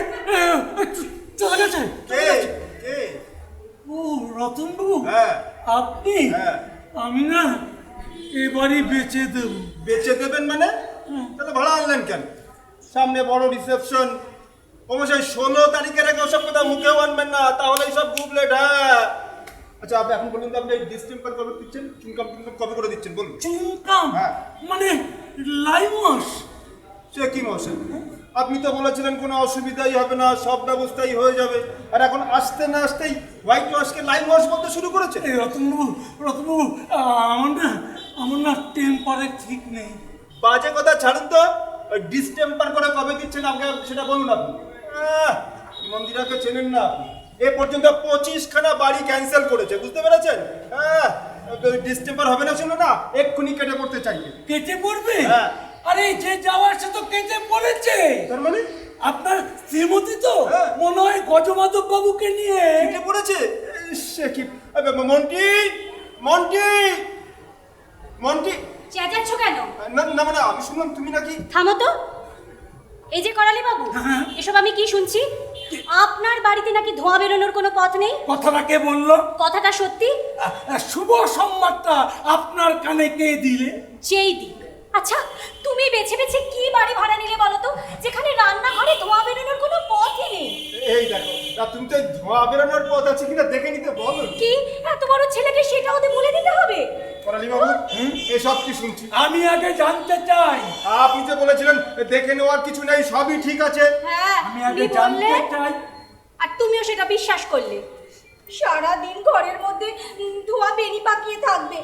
চলে গেছে? কে কে? ও রতন বাবু, হ্যাঁ আপনি? হ্যাঁ। আমি না এবারই বেচে দেব। বেচে দেবেন মানে? তাহলে ভাড়া আনলেন কেন? সামনে বড় রিসেপশন, অবশ্যই 16 তারিখের আগে ওসব কথা মুখেও আনবেন না, তাহলে সব বুবলেট। হ্যাঁ আচ্ছা, আপনি এখন বলুন তো, আপনি ডিস্টেম্পার কবে দিচ্ছেন, চুনকাম কবে করে দিচ্ছেন বলুন? চুনকাম হ্যাঁ। মানে লাইমস? সে কি মশাই, আপনি তো বলেছিলেন কোনো অসুবিধাই হবে না, সব ব্যবস্থাই হয়ে যাবে, আর এখন আসতে না আসতেই হোয়াইট ওয়াশকে লাইম ওয়াশ বলতে শুরু করেছে। এই রতনবাবু, রতনবাবু, আমার না টেম্পারে ঠিক নেই। বাজে কথা ছাড়ুন তো, ওই ডিস্টেম্পার করে কবে দিচ্ছেন আমাকে সেটা বলুন আপনি। মন্দিরাকে চেনেন না আপনি, এ পর্যন্ত 25খানা বাড়ি ক্যান্সেল করেছে, বুঝতে পেরেছেন? হ্যাঁ, ডিস্টেম্পার হবে না শুনো না, এক্ষুনি কেটে পড়তে চাইবে। কেটে পড়বে? হ্যাঁ। আরে যে যাওয়ার সে তো কেটে পড়েছে। তার মানে আপনার শ্রীমতী তো হ্যাঁ। মনে হয় গজমাধব বাবুকে নিয়ে কেটে পড়েছে। সে কি, মন্টি, মন্টি, মন্টি। চেঁচাচ্ছ কেন? না না, মানে আমি শুনলাম তুমি নাকি। থামো তো। এই যে করালি বাবু, এসব আমি কি শুনছি? আপনার বাড়িতে নাকি ধোঁয়া বেরোনোর কোনো পথ নেই। কথাটা কে বললো? কথাটা সত্যি? শুভ সংবাদটা আপনার কানে কে দিলে? যেই দিক। আচ্ছা, তুমি বেছে বেছে কি বাড়ি ভাড়া নিলে বলো তো, যেখানে রান্নাঘরে ধোঁয়া বেরোনোর কোনো পথই নেই? এই দেখো, তা তুমি তো ধোঁয়া বেরোনোর পথ আছে কিনা দেখে নিতে বলো। কি এত বড় ছেলেকে সেটা ওদের বলে দিতে হবে? করালি বাবু, এসব কি শুনছি? আমি আগে জানতে চাই। আপনি যে বলেছিলেন দেখে নেওয়ার কিছু নেই, সবই ঠিক আছে। হ্যাঁ, আমি আগে তুমি জানতে বললে, চাই। আর তুমিও সেটা বিশ্বাস করলে। সারাদিন ঘরের মধ্যে ধোঁয়া বেনি পাকিয়ে থাকবে,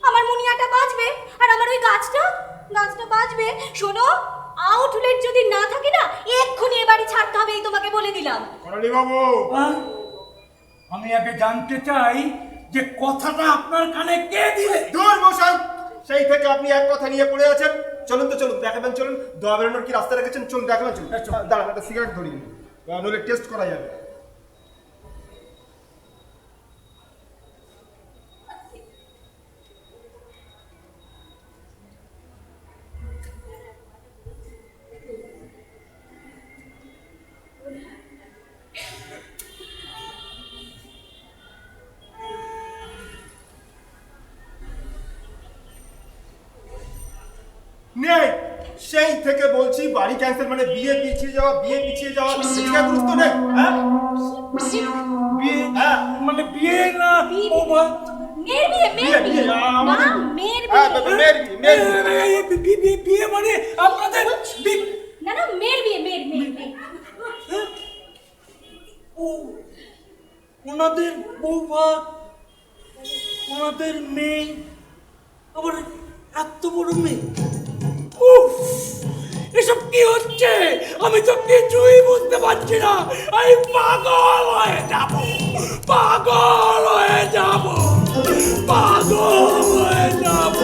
আমার মুনিয়াটা বাজবে, আর আমার ওই গাছটা বাজবে। শোনো, আউটলেট যদি না থাকে না, এক্ষুনি এ বাড়ি ছাড়তে হবে, এই তোমাকে বলে দিলাম। করালি বাবু, আমি আগে জানতে চাই যে কথাটা আপনার কানে কে দিলে? দূর মশাই, সেই থেকে আপনি এক কথা নিয়ে পড়ে আছেন। চলুন তো, চলুন দেখাবেন, চলুন ধোঁয়া বেরোনোর কি রাস্তা রেখেছেন, চলুন দেখাবেন, চলুন। দাঁড়ান, একটা সিগারেট ধরিয়ে নিন, নইলে টেস্ট করা যাবে। নেই, সেই থেকে বলছি বাড়ি ক্যান্সেল মানে বিয়ে পিছিয়ে যাওয়া, বিয়ে পিছিয়ে যাওয়া, শিক্ষা গুরুত্ব নেই। হ্যাঁ, বিয়ে? হ্যাঁ মানে বিয়ে না? ও মেয়ের বিয়ে, মেয়ের বিয়ে না, মেয়ের বিয়ে। বিয়ে মানে আপনাদের না না, মেয়ের বিয়ে, মেয়ের বিয়ে। ওনাদের বৌভাত, ওনাদের মেয়ে, আবার এত বড় মেয়ে। উফ, এসব কি হচ্ছে? আমি তো কিছুই বুঝতে পারছি না। আমি পাগল হয়ে যাব, পাগল হয়ে যাব, পাগল হয়ে যাব।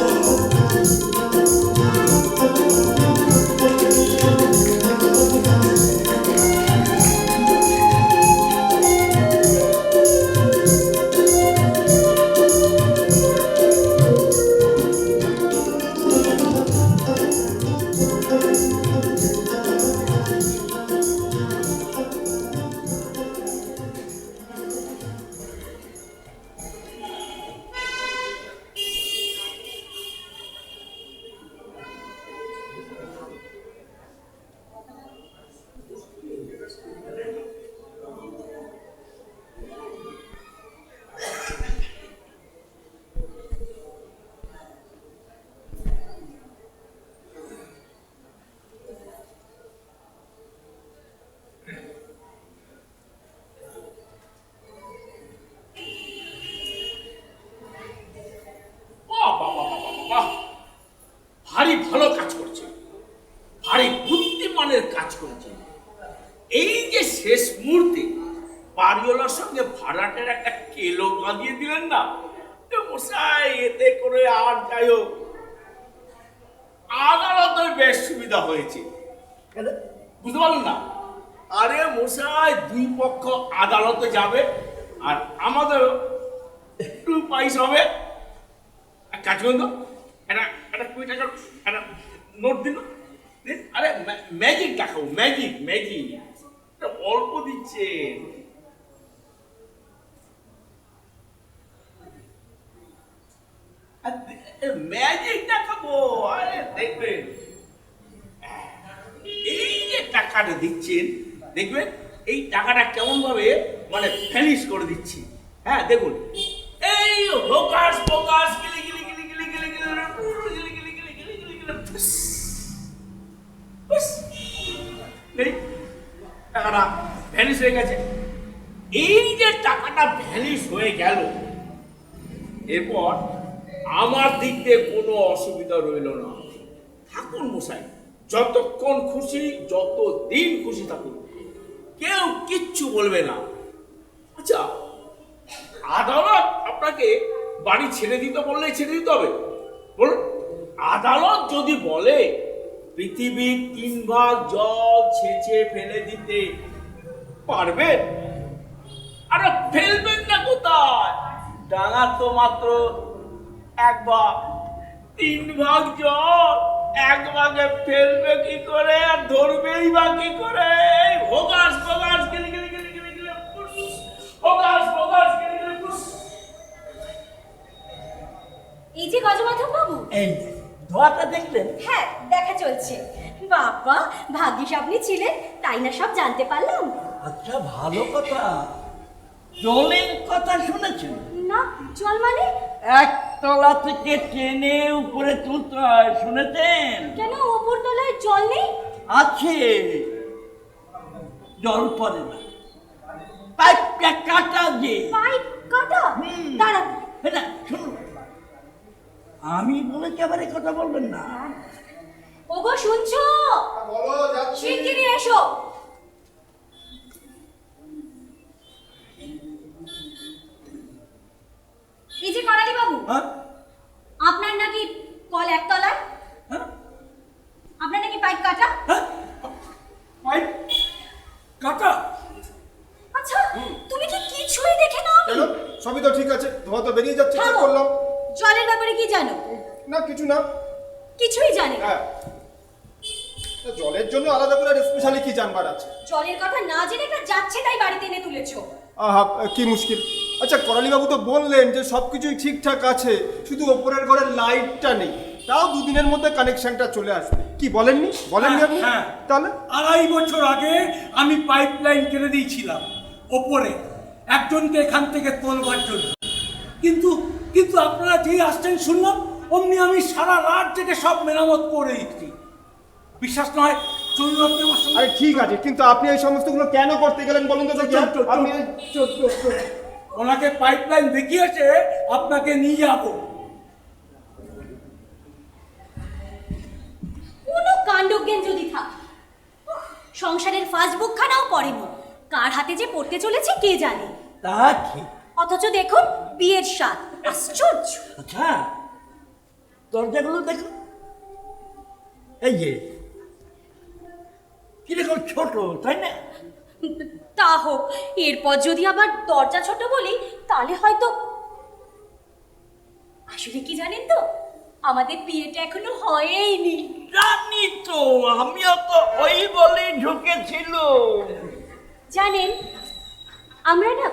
ভারী ভালো কাজ করছে, ভারী বুদ্ধিমানের কাজ করছে। এই যে শেষ মুহূর্তে বাড়িওয়ালার সঙ্গে ভাড়াটের একটা কেলো বাঁধিয়ে দিলেন না মশাই, এতে করে আর যাই হোক আদালতের বেশ সুবিধা হয়েছে। বুঝতে পারলেন না? আরে মশাই, দুই পক্ষ আদালতে যাবে আর আমাদেরও একটু পাইস হবে। কাজ করুন তো, একটা 20 টাকার একটা নোট দিন। আরে ম্যাজিক দেখাও, ম্যাজিক ম্যাজিক, অল্প দিচ্ছেন। ম্যাজিক দেখাবো, আরে দেখবেন এই যে টাকাটা দিচ্ছেন, দেখবেন এই টাকাটা কেমন ভাবে মানে ভ্যানিশ করে দিচ্ছি। হ্যাঁ দেখুন, এই হোকাস ফোকাস গিলি গিলি গিলি গিলি গিলি গিলি গিলি গিলি গিলি গিলি গিলি গিলি ফুস ফুস, এই টাকাটা ভ্যানিশ হয়ে গেছে। এই যে টাকাটা ভ্যানিশ হয়ে গেল, এরপর আমার দিক দিয়ে কোনো অসুবিধা রইল না। থাকুন মশাই, যতক্ষণ খুশি, যত দিন খুশি থাকুন, কেউ কিচ্ছু বলবে না। আচ্ছা, আদালত আপনাকে বাড়ি ছেড়ে দিতে বললে ছেড়ে দিতে হবে? বলুন, আদালত যদি বলে পৃথিবীর 3 ভাগ জল ছেঁচে ফেলে দিতে পারবেন, আরে ফেলবেন না কোথায়? ডাঙা তো মাত্র 1 ভাগ, 3 ভাগ জল 1 ভাগে ফেলবে কি করে, আর ধরবেই বা কি করে? হোগাস হোগাস গিলি গিলি গিলি গিলি গিলি ফুস, হোগাস হোগাস গিলি গিলি ফুস। এই যে গজমাধব বাবু, এই ধোয়াটা দেখলেন? হ্যাঁ দেখা চলছে। বাবা, ভাগ্যিস আপনি ছিলেন, তাই না সব জানতে পারলাম। আচ্ছা, ভালো কথা। জলের কথা শুনেছেন? না, জল মানে? 1 তলা থেকে টেনে উপরে তুলতে হয়, শুনেছেন? কেন উপর তলায় জল নেই? আছে, জল পড়ে না, পাইপটা কাটা যে। পাইপ কাটা? দাঁড়ান, না শুনুন, আমি বলেছি আবার এই কথা বলবেন না। ওগো শুনছো? বলো, যাচ্ছি। শিগগিরই এসো। এই যে করালি বাবু, আপনার নাকি কল 1 তলায়? আপনার নাকি পাইপ কাটা? পাইপ কাটা? আচ্ছা, তুমি কি কিছুই দেখে নাও? কেন? সবই তো ঠিক আছে, ধোয়া তো বেরিয়ে যাচ্ছে, চেক করলাম। জলের ব্যাপারে কি জানো? না, কিছু না। কিছুই জানি না। হ্যাঁ, জলের জন্য আলাদা করে স্পেশালি কি জানবার আছে? জলের কথা না জেনে একটা যাচ্ছে তাই বাড়িতে এনে তুলেছো। আহা, কি মুশকিল। আচ্ছা, করালি বাবু তো বললেন যে সবকিছুই ঠিকঠাক আছে, শুধু ওপরের ঘরের লাইটটা নেই, তাও 2 দিনের মধ্যে কানেকশনটা চলে আসবে। কি বলেননি আপনি? হ্যাঁ, তাহলে 2.5 বছর আগে আমি পাইপ লাইন কিনে দিয়েছিলাম ওপরে একজনকে এখান থেকে তোলবার জন্য, কিন্তু কিন্তু আপনারা যেই আসছেন শুনলাম, অমনি আমি সারা রাত থেকে সব মেরামত করে দিচ্ছি। বিশ্বাস নয়, চলুন আপনি আমার সঙ্গে। আরে ঠিক আছে, কিন্তু আপনি এই সমস্তগুলো কেন করতে গেলেন বলুন তো দেখি? আপনি ওনাকে পাইপ লাইন দেখিয়েছে, আপনাকে নিয়ে যাবো। কোনো কাণ্ডজ্ঞান যদি থাকে, সংসারের ফাসবুক খানাও পড়েনি, কার হাতে যে পড়তে চলেছে কে জানে। তা ঠিক। অথচ দেখুন বিয়ের স্বাদ, আশ্চর্য। আচ্ছা, দরজাগুলো দেখুন, এই যে কিরকম ছোট, তাই না? তা হোক, এরপর যদি আবার দরজা ছোট বলি, তাহলে হয়তো। আসলে কি জানেন তো, আমাদের বিয়েটা এখনো হয়নি। জানি তো, আমিও তো ওই বলে ঢুকেছিল। জানেন, আমরা না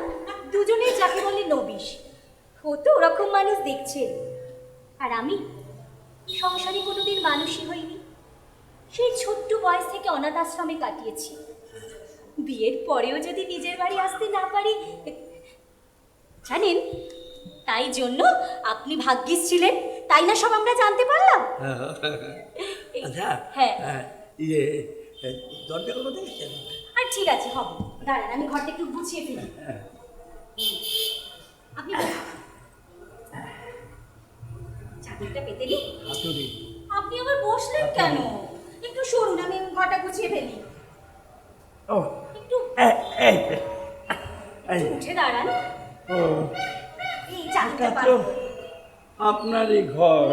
দুজনেই যাকে বলে নবিশ, ও তো ওরকম মানুষ দেখছেন, আর আমি সংসারে কোনোদিন মানুষই হইনি। সেই ছোট্ট বয়স থেকে অনাথ আশ্রমে কাটিয়েছি। বিয়ের পরেও যদি নিজের বাড়ি আসতে না পারি, জানেন, তাই জন্য আপনি ভাগ্যিস ছিলেন, তাই না সব আমরা জানতে পারলাম। আচ্ছা, হ্যাঁ, ইয়ে দরজাগুলো দেখছেন? আর ঠিক আছে, হবে, দাঁড়ান আমি ঘরটা একটু গুছিয়ে ফেলি। আপনি চাদরটা পেতে দিই। আপনি আবার বসলেন কেন? একটু সরুন, আমি ঘরটা গুছিয়ে ফেলি। ও, একটু উঠে দাঁড়ান। এই চাদরটা তো আপনারই ঘর।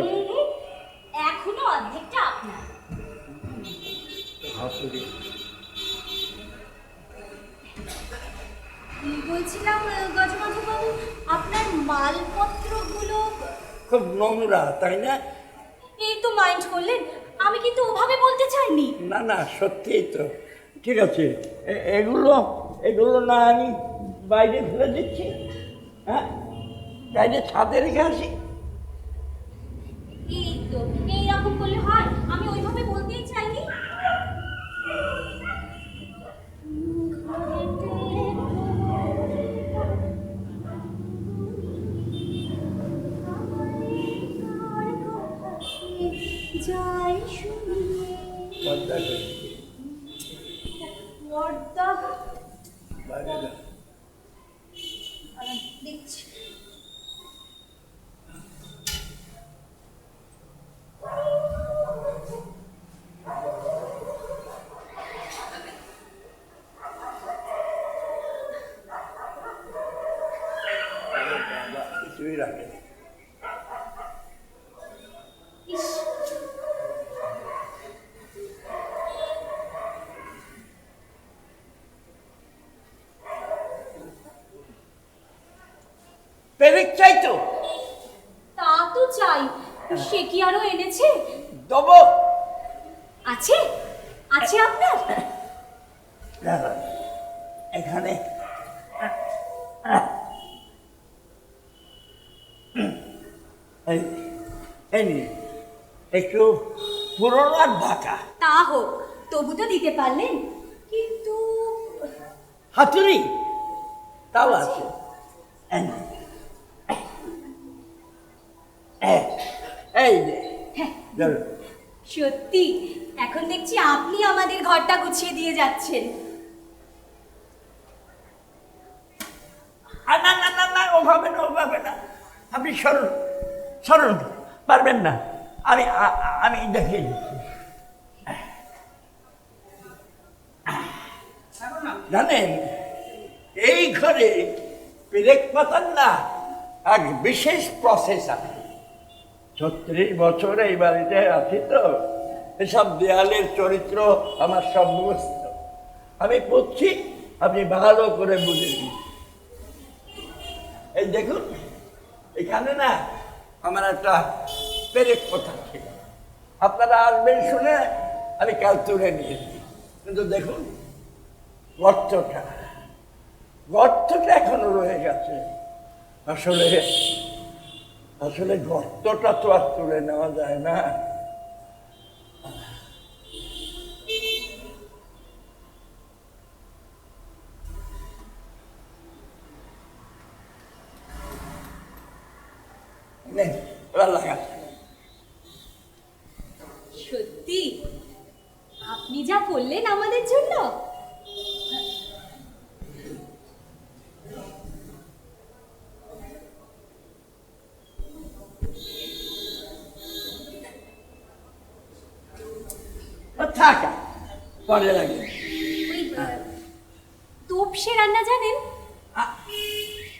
এখনো অর্ধেকটা আপনার। বলছিলাম গজমাধব বাবু, আপনার মালপত্রগুলো খুব নোংরা, তাই না? এই তো মাইন্ড করলেন, আমি কিন্তু ওভাবে বলতে চাইনি। না না, সত্যিই তো। ঠিক আছে, এগুলো এগুলো না আমি বাইরে ফেলে দিচ্ছি, হ্যাঁ, বাইরে ছাদে রেখে আসি। এই তো এইরকম করলে হয়? আমি ওইভাবে বলতেই চাইনি। যাই শুনিয়ে পর্দা করে পর্দা বাইরে যা। দেখছি। কিছুই রাখে না। ইস, পেরেক চাই তো? তা তো চাই। সে কি আরো এনেছে? দেবো। আছে আছে আপনার? দাঁড়ান, এখানে এই নিন, একটু পুরোনো আর ঢাকা। তা হোক, তবু তো দিতে পারলেন। কিন্তু হাতুড়ি তাও আছে। এই নিন। এই যে ধরুন। সত্যি এখন দেখছি আপনি আমাদের ঘরটা গুছিয়ে দিয়ে যাচ্ছেন। না না না না, ওভাবে না, ওভাবে না। আপনি সরুন, সরুন, পারবেন না। আমি আমি দেখিয়ে দিচ্ছি। জানেন, এই ঘরে পেরেক পাতার না এক বিশেষ প্রসেস আছে। 36 বছর এই বাড়িতে আছি তো, এসব দেয়ালের চরিত্র আমার সব মুখস্থ। আমি বুঝছি, আপনি ভালো করে বুঝে দিন। এই দেখুন, এখানে না আমার একটা পেরেক কথা ছিল। আপনারা আসবেন শুনে আমি কাল তুলে নিয়েছি। কিন্তু দেখুন, গর্তটা এখনো রয়ে গেছে। আসলে আসলে গর্তটা তো আর তুলে নেওয়া যায় না। এবার লাগা। সত্যি আপনি যা করলেন আমাদের জন্য। থাকা পরে লাগে। ওই তোপসে রান্না জানেন?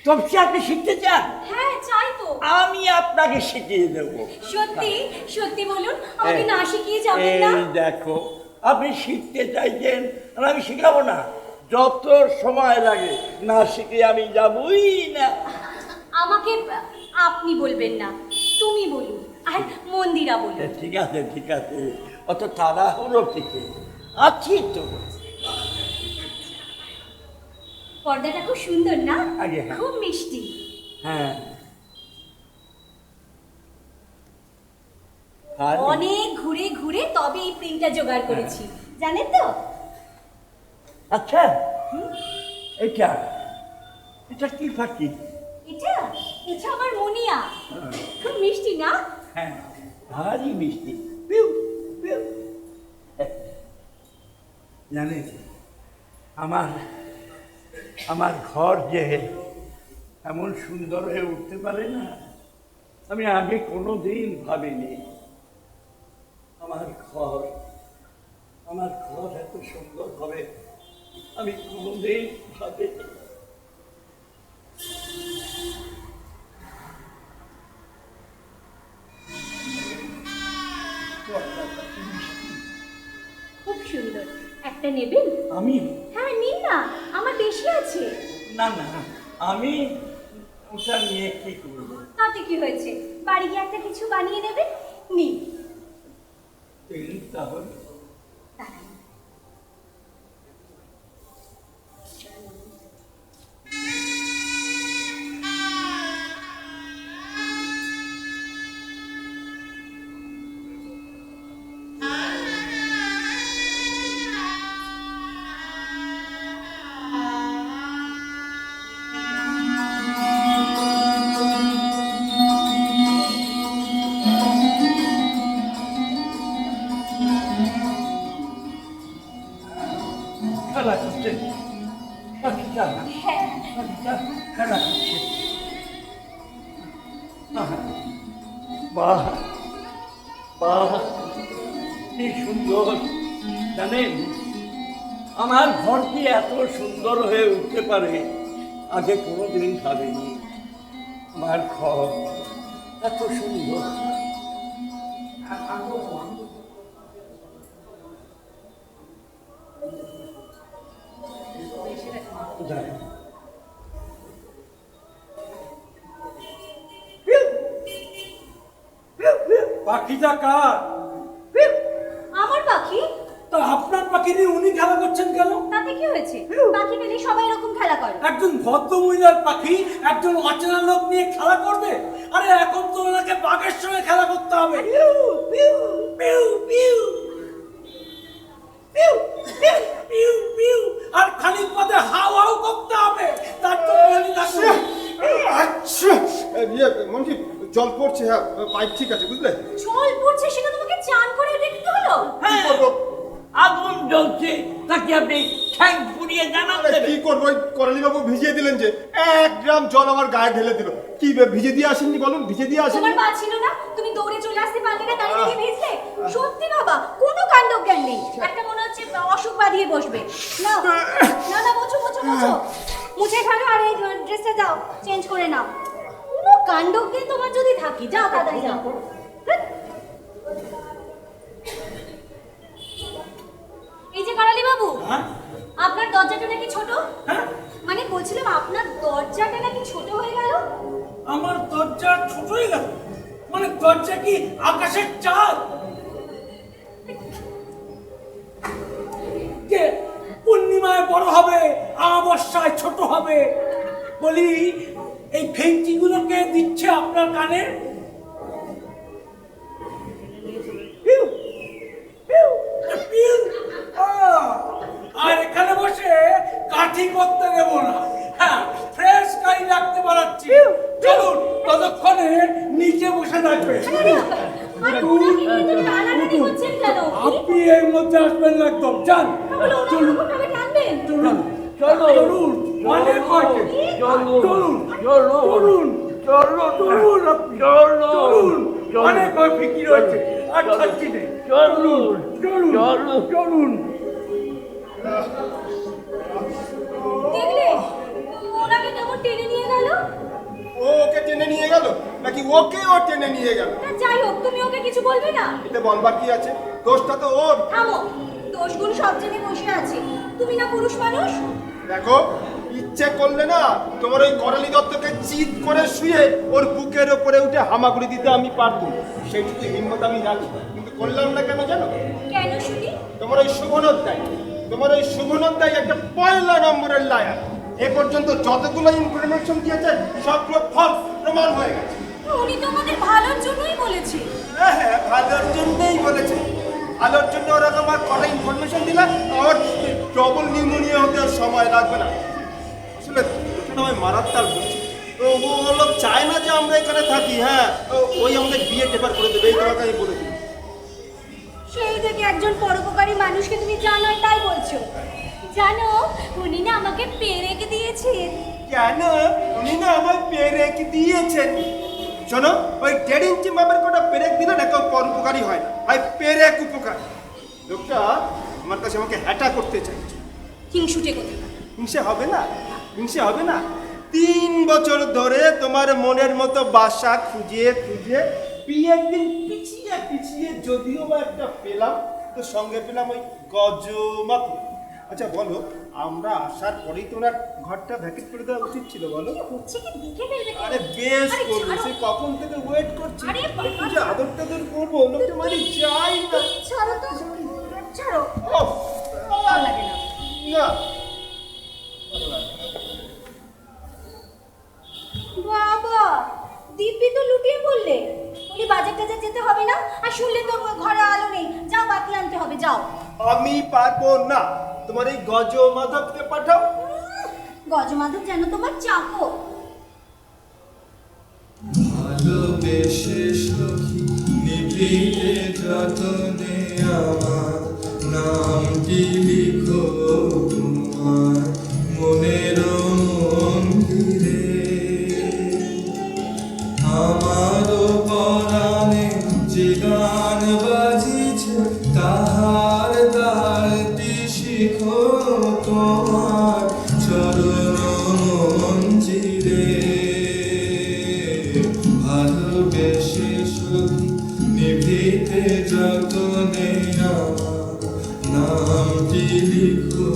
তবসি আপনি শিখতে চান? হ্যাঁ চাই তো। আমি আপনাকে শিখিয়ে দেবো। সত্যি সত্যি বলুন, আমাকে না শিখিয়ে যাবেন না? এই দেখো, আপনি শিখতে চাইছেন আর আমি শিখাবো না। যত সময় লাগে না শিখে আমি যাবই না। আমাকে আপনি বলবেন না, তুমি বলুন, আর মন্দিরা বলুন। ঠিক আছে, ঠিক আছে, অত তাড়াহুড়ো থেকে আছি তো। পর্দাটা খুব সুন্দর না? আগে হ্যাঁ। খুব মিষ্টি। হ্যাঁ, অনেক ঘুরে ঘুরে তবে এই প্রিন্টটা জোগাড় করেছি, জানেন তো? আচ্ছা, এটা এটা কি পাখি? এটা এটা আমার মনিয়া। খুব মিষ্টি না? হ্যাঁ, ভারী মিষ্টি। পিউ পিউ। জানিস, আমার ঘর যে এমন সুন্দর হয়ে উঠতে পারে না, আমি আগে কোনোদিন ভাবিনি। আমার ঘর এত সুন্দর হবে আমি কোনোদিন ভাবিনি। খুব সুন্দর। একটা নেবেন? আমি? হ্যাঁ নিন না, আমার বেশি আছে। না না, আমি ওটা নিয়ে কি করবো? তাতে কি হয়েছে, বাড়ি গিয়ে একটা কিছু বানিয়ে নেবে। নিন। এই তাহলে খেলা করছে পাখিটা, পাখিটা খেলা করছে। বাহ বাহ, কি সুন্দর! জানেন, আমার ঘর কি এত সুন্দর হয়ে উঠতে পারে আগে কোনোদিন ভাবিনি। আমার ঘর এত সুন্দর। পাখিটা কার? আমার পাখি। তা আপনার পাখি নিয়ে উনি খেলা করছেন কেন? তাতে কি হয়েছে, পাখি পেলে সবাই এরকম খেলা করে। একজন ভদ্র মহিলার পাখি একজন অচেনা লোক নিয়ে খেলা করবে? আরে এখন তো ওনাকে বাঘের সঙ্গে খেলা করতে হবে। পিউ, পিউ, পিউ, পিউ, পিউ, পিউ, আর খানিক বাদে হাউ হাউ করতে হবে। তার তো আচ্ছা মন্টি, জল পড়ছে, হ্যাঁ পাইপ ঠিক আছে, বুঝলে? জল পড়ছে সেটা তোমাকে চান করে দেখতে হলো? হ্যাঁ, আগুন জ্বলছে, তাকে আপনি ঠ্যাং পুড়িয়ে জানান দেবেন। কি করবো, করালি বাবু ভিজিয়ে দিলেন যে 1 গ্রাম জল আমার গায়ে ঢেলে দিল। কি ভিজে দিয়ে আসেননি বলুন, ভিজে দিয়ে আসেন। তোমার পা ছিল না, তুমি দৌড়ে চলে আসতে পারলে না, দাঁড়িয়ে দাঁড়িয়ে ভিজলে। সত্যি বাবা, কোনো কাণ্ড জ্ঞান নেই। একটা মনে হচ্ছে অসুখ বাঁধিয়ে বসবে। না না না, মোছো মোছো মোছো, মুছে ফেলো আর এই ড্রেসটা যাও চেঞ্জ করে নাও। কোনো কাণ্ড জ্ঞান তোমার যদি থাকে, যাও তাড়াতাড়ি যাও। এই যে কারালি বাবু, আপনার দরজাটা নাকি ছোট। মানে বলছিলাম আপনার দরজাটা নাকি ছোট হয়ে গেল। আমার দরজা ছোট হয়ে গেল? মানে দরজা কি আকাশের চাঁদ? যে পূর্ণিমায় বড় হবে, অমাবস্যায় ছোট হবে। বলি, এই ফেঞ্চিগুলো কে দিচ্ছে আপনার কানে? আর এখানে বসে কাঠি করতে দেবো না। হ্যাঁ, ফ্রেশ কাঠি রাখতে পারাচ্ছি। চলুন, ততক্ষণে নিচে বসে থাকবে। আপনি এর মধ্যে আসবেন না একদম। যান, চলুন চলুন চলুন, অনেক হয়েছে। চলুন চলুন চলুন আপনি, চলুন, অনেক হয়ে ফিকির হয়েছে। আর থাকছি নেই। চলুন চলুন চলুন। দেখলে ওনাকে কেমন টেনে নিয়ে গেল। ও ওকে টেনে নিয়ে গেল নাকি ওকে ও টেনে নিয়ে গেল? না, যাই হোক, তুমি ওকে কিছু বলবে না। এতে বলবার কি আছে, দোষটা তো ওর। থামো, দোষগুলো সব জায়গায় বসে আছে। তুমি না পুরুষ মানুষ? দেখো, ইচ্ছে করলে না তোমার ওই করালি দত্তকে চিৎ করে শুয়ে ওর বুকের ওপরে উঠে হামাগুড়ি দিতে আমি পারবো। সেইটুকু হিম্মত আমি রাখি, কিন্তু করলাম না কেন জানো? কেন শুনি? তোমার ওই শুভনদ্দাই একটা 1 নম্বরের লায়ার। এ পর্যন্ত যতগুলো ইনফরমেশন দিয়েছে সবগুলো ফলস প্রমাণ হয়ে গেছে। উনি তো আমাদের ভালোর জন্যই বলেছে। হ্যাঁ হ্যাঁ, ভালোর জন্যই বলেছে। ভালোর জন্য ওরা তোমার কটা ইনফরমেশন দিলে আমার ডবল নিউমোনিয়া হতে আর সময় লাগবে না। আসলে আমায় মারার তাল বলছে, তো ও হলো চায় না যে আমরা এখানে থাকি। হ্যাঁ, ওই আমাদের বিয়ে টেপার করে দেবে, এই তোমাকে আমি বলে দিই। সেই থেকে একজন পরোপকারী মানুষকে তুমি জানোই তাই বলছো। জানো, উনি না আমাকে পেরেক দিয়েছেন। কেন? উনি না আমার পেরেক দিয়েছেন। শোনো, ওই 1.5 ইঞ্চি মাপের কটা পেরেক দিলে না কেউ পরোপকারী হয় না, হয় পেরেক উপকার। লোকটা আমার কাছে আমাকে হ্যাটা করতে চাইছে। হিংসুটে কোথায়? হিংসে হবে না, হিংসে হবে না। 3 বছর ধরে তোমার মনের মতো বাসা খুঁজে খুঁজে বিয়ের দিন পিছিয়ে পিছিয়ে যদিও বা একটা পেলাম, তো সঙ্গে পেলাম ওই গজমাকু। আচ্ছা বলো, আমরা আসার পরেই তো ওনার ঘরটা ভ্যাকেট করে দেওয়া উচিত ছিল বলো। হচ্ছে কি দেখে ফেলবে তো। আরে বেশ আরে করবো, ছাড়ো। সে কখন থেকে ওয়েট করছি। আরে বাবা। একটু যে আদর টাদর করবো, লোকটা মানে যাই না। ছাড়ো তো, ছাড়ো। ওহ, ভালো লাগে না। না বাবা, দিব্যি তো লুটিয়ে পড়লে। বলি বাজার টাজার যেতে হবে না? আর শুনলে তো ঘরে আলো নেই, যাও বাতি আনতে হবে, যাও। আমি পারবো না, তোমার এই গজ মাধবকে পাঠাও। গজমাধব যেন তোমার চাকর। ভালোবেসে সখী নিবিড়ে যতনে আমার নামটি লিখো তোমার মনের মন্দিরে। আমারও পরাণে যে গান বাজিছে তাহার দ্বারটি শিখো তোমার চরণ মঞ্জিরে। ভালোবেসে সখী নিভিতে যতনে আমার নামটি লিখো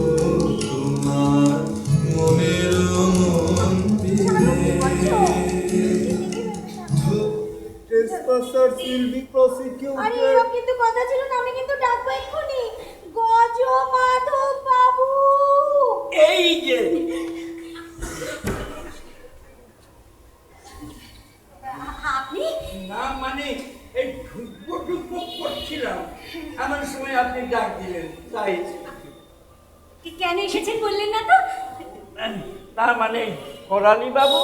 তোমার মনের মন্দিরে। Trespassers will be prosecuted. আরে এরকম কিন্তু কথা ছিল না, আমি কিন্তু ডাকবো এক্ষুনি। গজমাধব বাবু। এই যে আপনি? না মানে এই ঢুকবো ঢুকবো করছিলাম, এমন সময় আপনি ডাক দিলেন, তাই। কেন এসেছেন বললেন না তো? না মানে করালি বাবু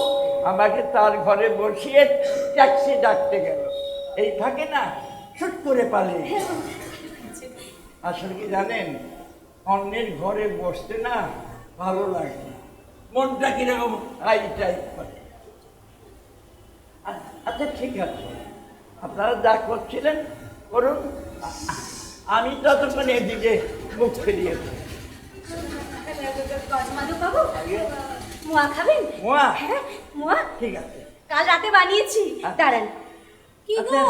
আমাকে তার ঘরে বসিয়ে ট্যাক্সি ডাকতে গেল, এই থাকে না ছুট করে পালিয়ে। আসলে কি জানেন, অন্যের ঘরে বসতে না ভালো লাগে না, মনটা কিরকম হাই টাইপ করে। আচ্ছা ঠিক আছে, আপনারা যা করছিলেন করুন, আমি ততক্ষণ এদিকে মুখ ফিরিয়েছি। গজমাধব বাবু, মোয়া খাবেন? মোয়া? হ্যাঁ, মোয়া। ঠিক আছে। কাল রাতে বানিয়েছি, দাঁড়ান। কি গো,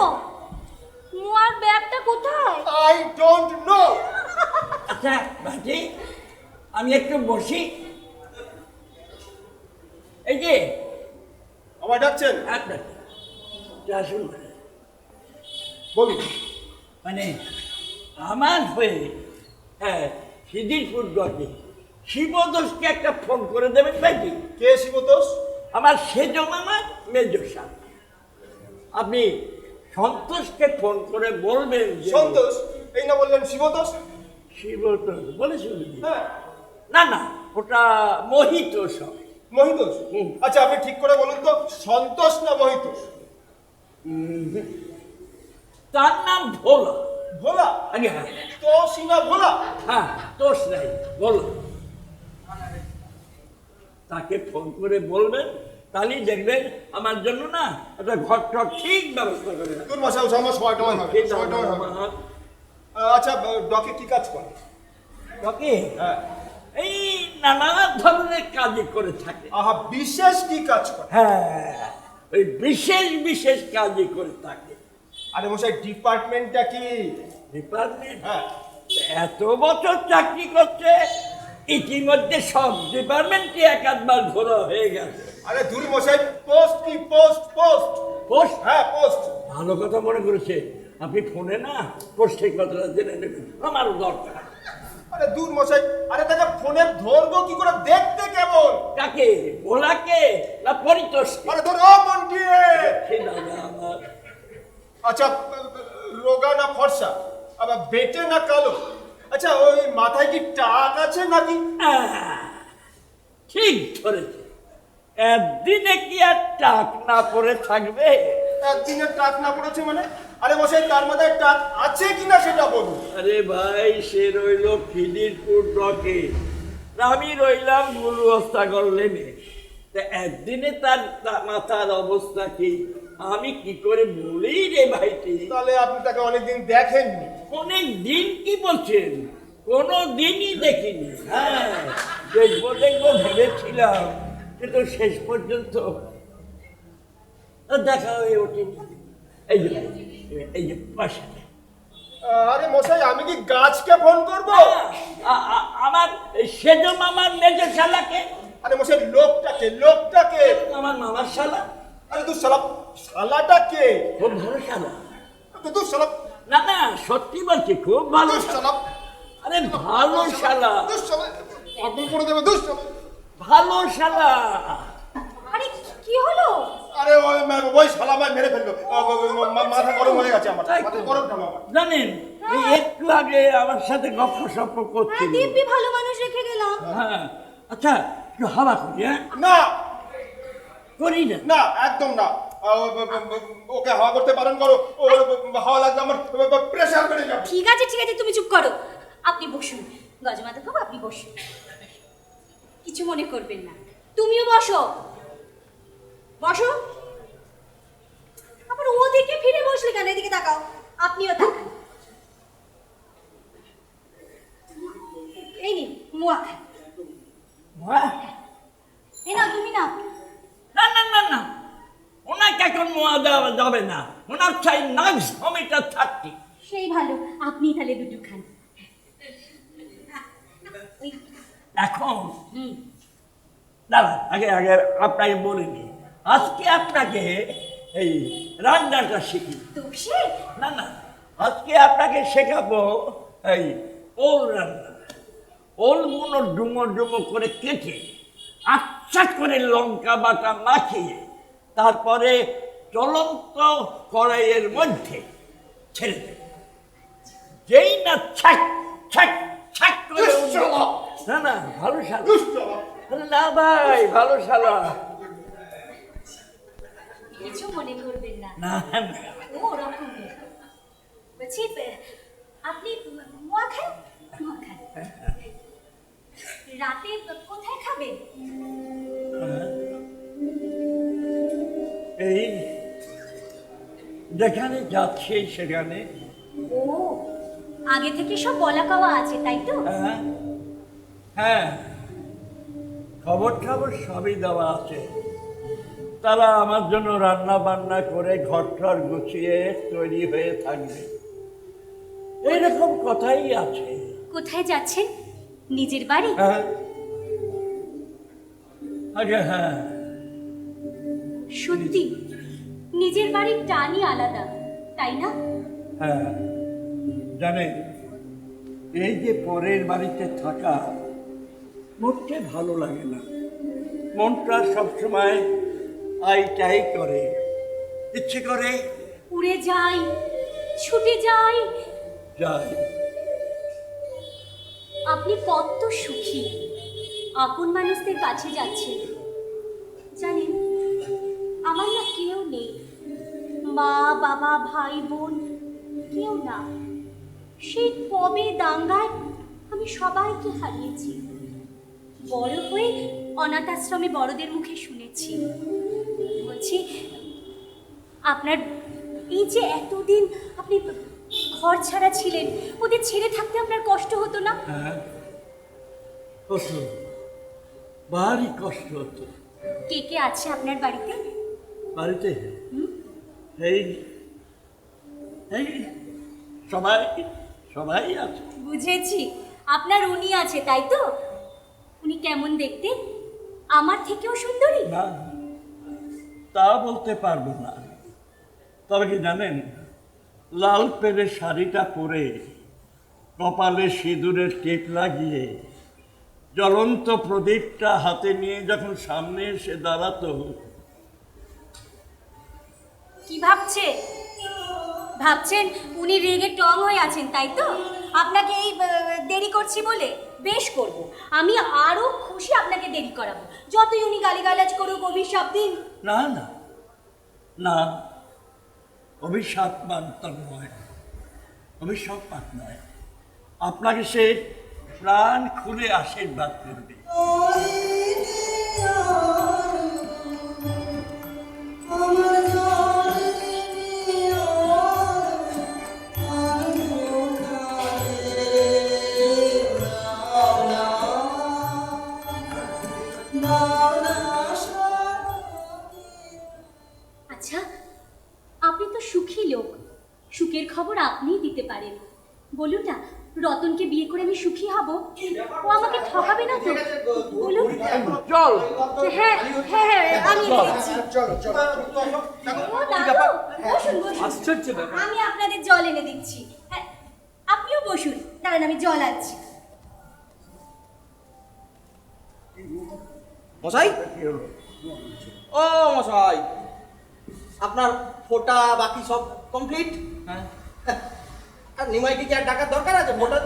মোয়ার ব্যাগটা কোথায়? I don't know. আচ্ছা বাজি, আমি একটু বসি। এই যে আমায় ডাকছেন? আপনার আসুন। বলুন। মানে আমার হয়ে হ্যাঁ সিদ্ধিরপুর গজে শিবদোষকে একটা ফোন করে দেবেন নাকি? কে শিবতোষ? আমার সেজ মামার মেজর সাহেব। আপনি সন্তোষকে ফোন করে বলবেন যে- সন্তোষ? এই না বললেন শিবতোষ? শিবতোষ বলেছিল? হ্যাঁ। না না, ওটা মোহিতোষ হবে। মহিতোষ? আচ্ছা আপনি ঠিক করে বলুন তো, সন্তোষ না মহিতোষ? তার নাম ভোলা। ভোলা? আগে হ্যাঁ। তোষই না ভোলা? হ্যাঁ তোষ নাই, ভোলা। তাকে ফোন করে বলবেন, তাহলেই দেখবেন আমার জন্য না একটা ঘর টর ঠিক ব্যবস্থা করে দেবে। তোর মশাই আমার সময় টময় হবে, সময় টময় হবে। আচ্ছা ডকে কি কাজ করে? ডকে এই নানা ধরনের কাজই করে থাকে। আহা, বিশেষ কি কাজ করে? হ্যাঁ ওই বিশেষ বিশেষ কাজই করে থাকে। আরে মশাই ডিপার্টমেন্টটা কি? ডিপার্টমেন্ট? হ্যাঁ। এত বছর চাকরি করছে, ইতিমধ্যে সব ডিপার্টমেন্টই এক আধবার ঘোরা হয়ে গেছে। আরে দূর মশাই, পোস্ট কি? Post post post? হ্যাঁ পোস্ট। ভালো কথা মনে করেছে, আপনি ফোনে না পোস্টের কথাটা জেনে নেবেন, আমারও দরকার। আরে দূর মশাই, আরে তাকে ফোনে ধরবো কি করে? দেখতে কেমন? কাকে? ভোলাকে না পরিতোষ? আরে ধর ও মন্টিয়ে। আমার আচ্ছা রোগা না ফর্সা? আবার বেটে না কালো? আচ্ছা ওই মাথায় কি টাক আছে নাকি? ঠিক ধরেছে, একদিনে কি আর টাক না পরে থাকবে? একদিনে টাক না পড়েছে মানে? আরে মশাই তার মাথায় টাক আছে কিনা সেটা বলুন। আরে ভাই, সে রইল খিদিরপুর ব্লকে, আমি রইলাম গুরু হস্তাগর লেনে। তা একদিনে তার মাথার অবস্থা কি আমি কি করে বলি রে ভাইটি? তাহলে আপনি তাকে অনেকদিন দেখেননি? অনেক দিন কি বলছেন? কোনো দিনই দেখিনি। হ্যাঁ দেখবো দেখবো ভেবেছিলাম, কিন্তু শেষ পর্যন্ত দেখা হয়ে ওঠেনি। এই যে পাশে আরে মশাই, আমি কি গাছকে ফোন করব? আমার সেজ মামার মেজ শালাকে। আরে মশাই, লোকটাকে আমার মামার শালা। আরে তুই শালা, শালাটা কে? খুব ভালো শালা। তুই শালা। না না, সত্যি বলছি, খুব ভালো শালা। আরে ভালো শালা, পাগল করে দেবে। তুই শালা, ভালো শালা। আরে কি হলো? আরে ওই শালা আমায় মেরে ফেললো। মাথা গরম হয়ে গেছে আমার, মাথা গরম কেন আমার? জানেন, এই একটু আগে আমার সাথে গপ্প সপ্প করছিল। দিব্যি ভালো মানুষ রেখে গেলাম। হ্যাঁ, আচ্ছা একটু হাওয়া করি। হ্যাঁ না, করি না। না একদম না। ওকে হাওয়া করতে বারণ করো। ওর হাওয়া লাগবে আমার প্রেশার বেড়ে যাবে। ঠিক আছে তুমি চুপ করো। আপনি বসুন গজমাতা বাবু, আপনি বসুন, কিছু মনে করবেন না। তুমিও বসো। আবার ওদিকে ফিরে বসলে কেন? এদিকে তাকাও, আপনিও তাকান। এই নিন মুয়া খান। এই না, তুমি না। না না না না, ওনাকে এখন মোয়া দেওয়া যাবে না। ওনার চাই নার্ভস ভমিটার থাকতে। সেই ভালো, আপনি তাহলে দুটো খান। এখন দাঁড়ান, আগে আপনাকে বলিনি, আজকে আপনাকে এই রান্নাটা শিখি। না না, আজকে আপনাকে শেখাবো এই ওল রান্না। ওলগুলো ডুমো ডুমো করে কেটে আচ্ছা করে লঙ্কা বাটা মাখিয়ে তারপরে চলন্ত কড়াইয়ের মধ্যে ছেড়ে দেবে। যেই না ছাক ছাক ছাক করে না না, ভালো শালা না ভাই, ভালো শালা। কিছু মনে করবেন না। না ও রকম বলছি, আপনি মুয়া খান। রাতে কোথায় খাবেন? এই যেখানে যাচ্ছে সেখানে। ও, আগে থেকে সব বলা কওয়া আছে তাই তো? হ্যাঁ, খবর সবই দেওয়া আছে। তারা আমার জন্য রান্না বান্না করে ঘর গুছিয়ে তৈরি হয়ে থাকবে, এইরকম কথাই আছে। কোথায় যাচ্ছেন? নিজের বাড়ি? আগে হ্যাঁ, সত্যি নিজের বাড়ির টানই আলাদা, তাই না? হ্যাঁ, জানেন, এই যে পরের বাড়িতে থাকা মোটে ভালো লাগে না। মনটা সবসময় আইটাই করে, ইচ্ছে করে উড়ে যাই, ছুটে যাই। আপনি কত সুখী, আপন মানুষদের কাছে যাচ্ছেন। জানেন, আমার না কেউ নেই, মা বাবা ভাই বোন কেউ না। সেই কবে দাঙ্গায় আমি সবাইকে হারিয়েছি। বড় হয়ে অনাথ আশ্রমে বড়দের মুখে শুনেছি। বলছি, আপনার এই যে এতদিন আপনি ঘর ছাড়া ছিলেন, ওদের ছেড়ে থাকতে আপনার কষ্ট হতো না? কষ্ট, ভারী কষ্ট হতো। কে কে আছে আপনার বাড়িতে? বাড়িতে এই এই সবাই সবাই আছে। বুঝেছি, আপনার উনি আছে তাই তো? উনি কেমন দেখতে? আমার থেকেও সুন্দরী? না, তা বলতে পারবো না। তবে কি জানেন, লাল পেরে শাড়িটা পরে কপালে সিঁদুরের টেপ লাগিয়ে জ্বলন্ত প্রদীপটা হাতে নিয়ে যখন সামনে এসে দাঁড়াতো। কি ভাবছেন উনি রেগে টং হয়ে আছেন তাই তো? আপনাকে এই দেরি করছি বলে? বেশ করব, আমি আরো খুশি আপনাকে দেরি করাবো। যতই উনি গালিগালাজ করুক, অভিশাপ দিন। না না না, অভিশাপ মানতাম নয়, অভিশাপ নয়। আপনাকে সে প্রাণ খুলে আশীর্বাদ করবে। আচ্ছা, আপনি তো সুখী লোক, সুখের খবর আপনিই দিতে পারেন। বলুন না, রতনকে বিয়ে করে আমি সুখী হব? ও আমাকে ঠকাবে না তো? বলুন। চল। হ্যাঁ হ্যাঁ হ্যাঁ, আমি এনে দিচ্ছি। চলো চলো ও দাদু, বসুন বসুন। আশ্চর্য ব্যাপার। আমি আপনাদের জল এনে দিচ্ছি। হ্যাঁ, আপনিও বসুন, দাঁড়ান আমি জল আনছি। মশাই, ও মশাই, আপনার ফোটা বাকি সব কমপ্লিট? হ্যাঁ। আর নিমাইকে কি আর টাকার দরকার আছে ফোটা?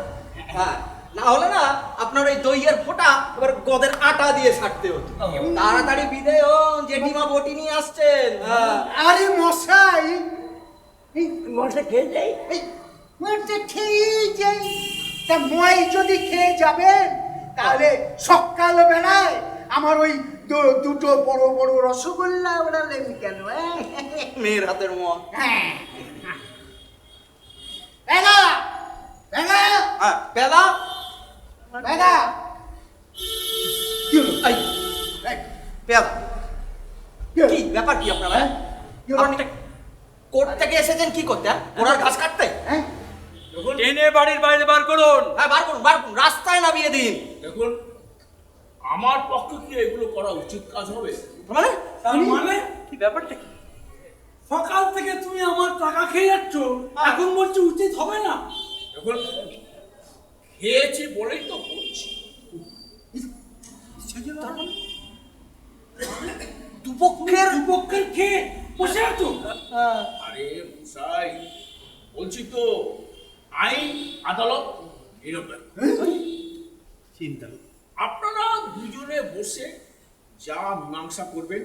হ্যাঁ, না হলে না আপনার ওই দইয়ের ফোটা এবার গদের আটা দিয়ে ছাড়তে হতো। তাড়াতাড়ি বিদে ও, জেঠিমা বটি নিয়ে আসছেন। হ্যাঁ। আরে মশাই, মশা খেয়ে যাই। এই মরতে খেয়েই যাই। তা মই যদি খেয়ে যাবেন তাহলে সকাল বেলায় আমার ওই দুটো বড় বড় রসগোল্লা ওড়ালেন কেন? মেয়ের হাতের মোয়া। হ্যাঁ, বেলা বেলা হ্যাঁ, পেলা। বেলা কি হলো? এই, পেলা। কি ব্যাপার কি আপনার? হ্যাঁ? আপনি কোর্ট থেকে এসেছেন কি করতে? ওনার ঘাস কাটতে? হ্যাঁ, টেনে বাড়ির বাইরে বার করুন। হ্যাঁ, বার করুন, বার করুন, রাস্তায় নামিয়ে দিন। দেখুন, আমার পক্ষে কি এগুলো করা উচিত কাজ হবে? মানে তার মানে কি ব্যাপারটা কি? সকাল থেকে তুমি আমার টাকা খেয়ে যাচ্ছ, এখন বলছো উচিত হবে না? দেখুন, খেয়েছি বলেই তো বলছি। দুপক্ষের খেয়ে বসে আছো? আরে মশাই, বলছি তো আইন আদালত এরকম। চিন্তা আপনারা দুজনে বসে যা মীমাংসা করবেন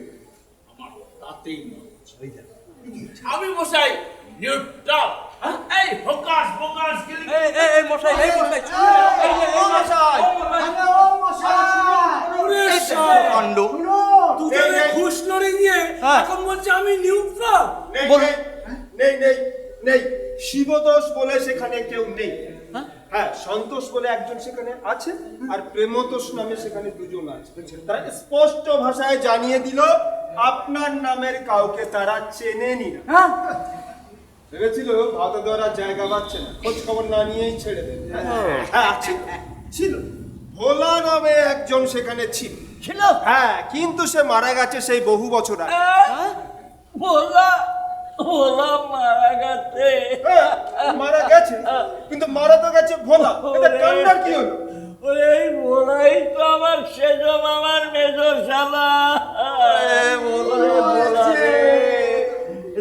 আমার তাতেই মনে হচ্ছে। আমি মশাই নিউট্রাল। এই ফোকাস ফোকাস এই মশাই, এই মশাই, কাণ্ড। দুজনে ঘুষ লড়ে নিয়ে এখন বলছে আমি নিউট্রাল। নেই নেই নেই নেই, শিবদোষ বলে সেখানে কেউ নেই। হ্যাঁ, সন্তোষ বলে একজন সেখানে আছে, আর প্রেমতোষ নামে সেখানে দুজন আছে। তারা স্পষ্ট ভাষায় জানিয়ে দিল আপনার নামের কাউকে তারা চেনেনি না। ভেবেছিল ভাতা দেওয়ার আর জায়গা পাচ্ছে না, খোঁজ খবর না নিয়েই ছেড়ে দেবে। হ্যাঁ, ছিল ভোলা নামে একজন সেখানে ছিল। হ্যাঁ, কিন্তু সে মারা গেছে সেই বহু বছর আগে। ভোলা ভোলা মারা গেছে। মারা গেছে, কিন্তু মারা তো গেছে ভোলা। এটা কান্নার কি হলো? ওই ভোলাই তো আমার সেজ মামার মেজর শালা।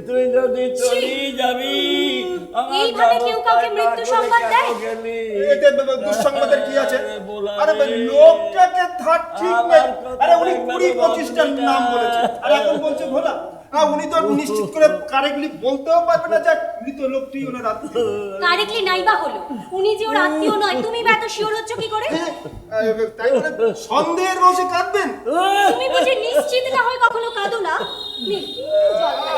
তুই যদি চলি যাবি, এইভাবে কেউ কাউকে মৃত্যু সংবাদ দেয়? এতে দুঃসংবাদের কি আছে? আরে লোকটাকে ধার ঠিক নেই। আরে উনি 20-25টা নাম বলেছে, আর এখন বলছে ভোলা। উনি তো নিশ্চিত করে কারেক্টলি বলতেও পারবে না যে মৃত লোকটি ওনার আত্মীয়। কারেক্টলি নাই বা হলো, উনি যে ওর আত্মীয় নয়, তুমি বা এত শিওর হচ্ছ কি করে? তাই বলে সন্দেহের বসে কাঁদবেন? তুমি বুঝি নিশ্চিত না হয়ে কখনো কাঁদো না? নিন, জল খাও।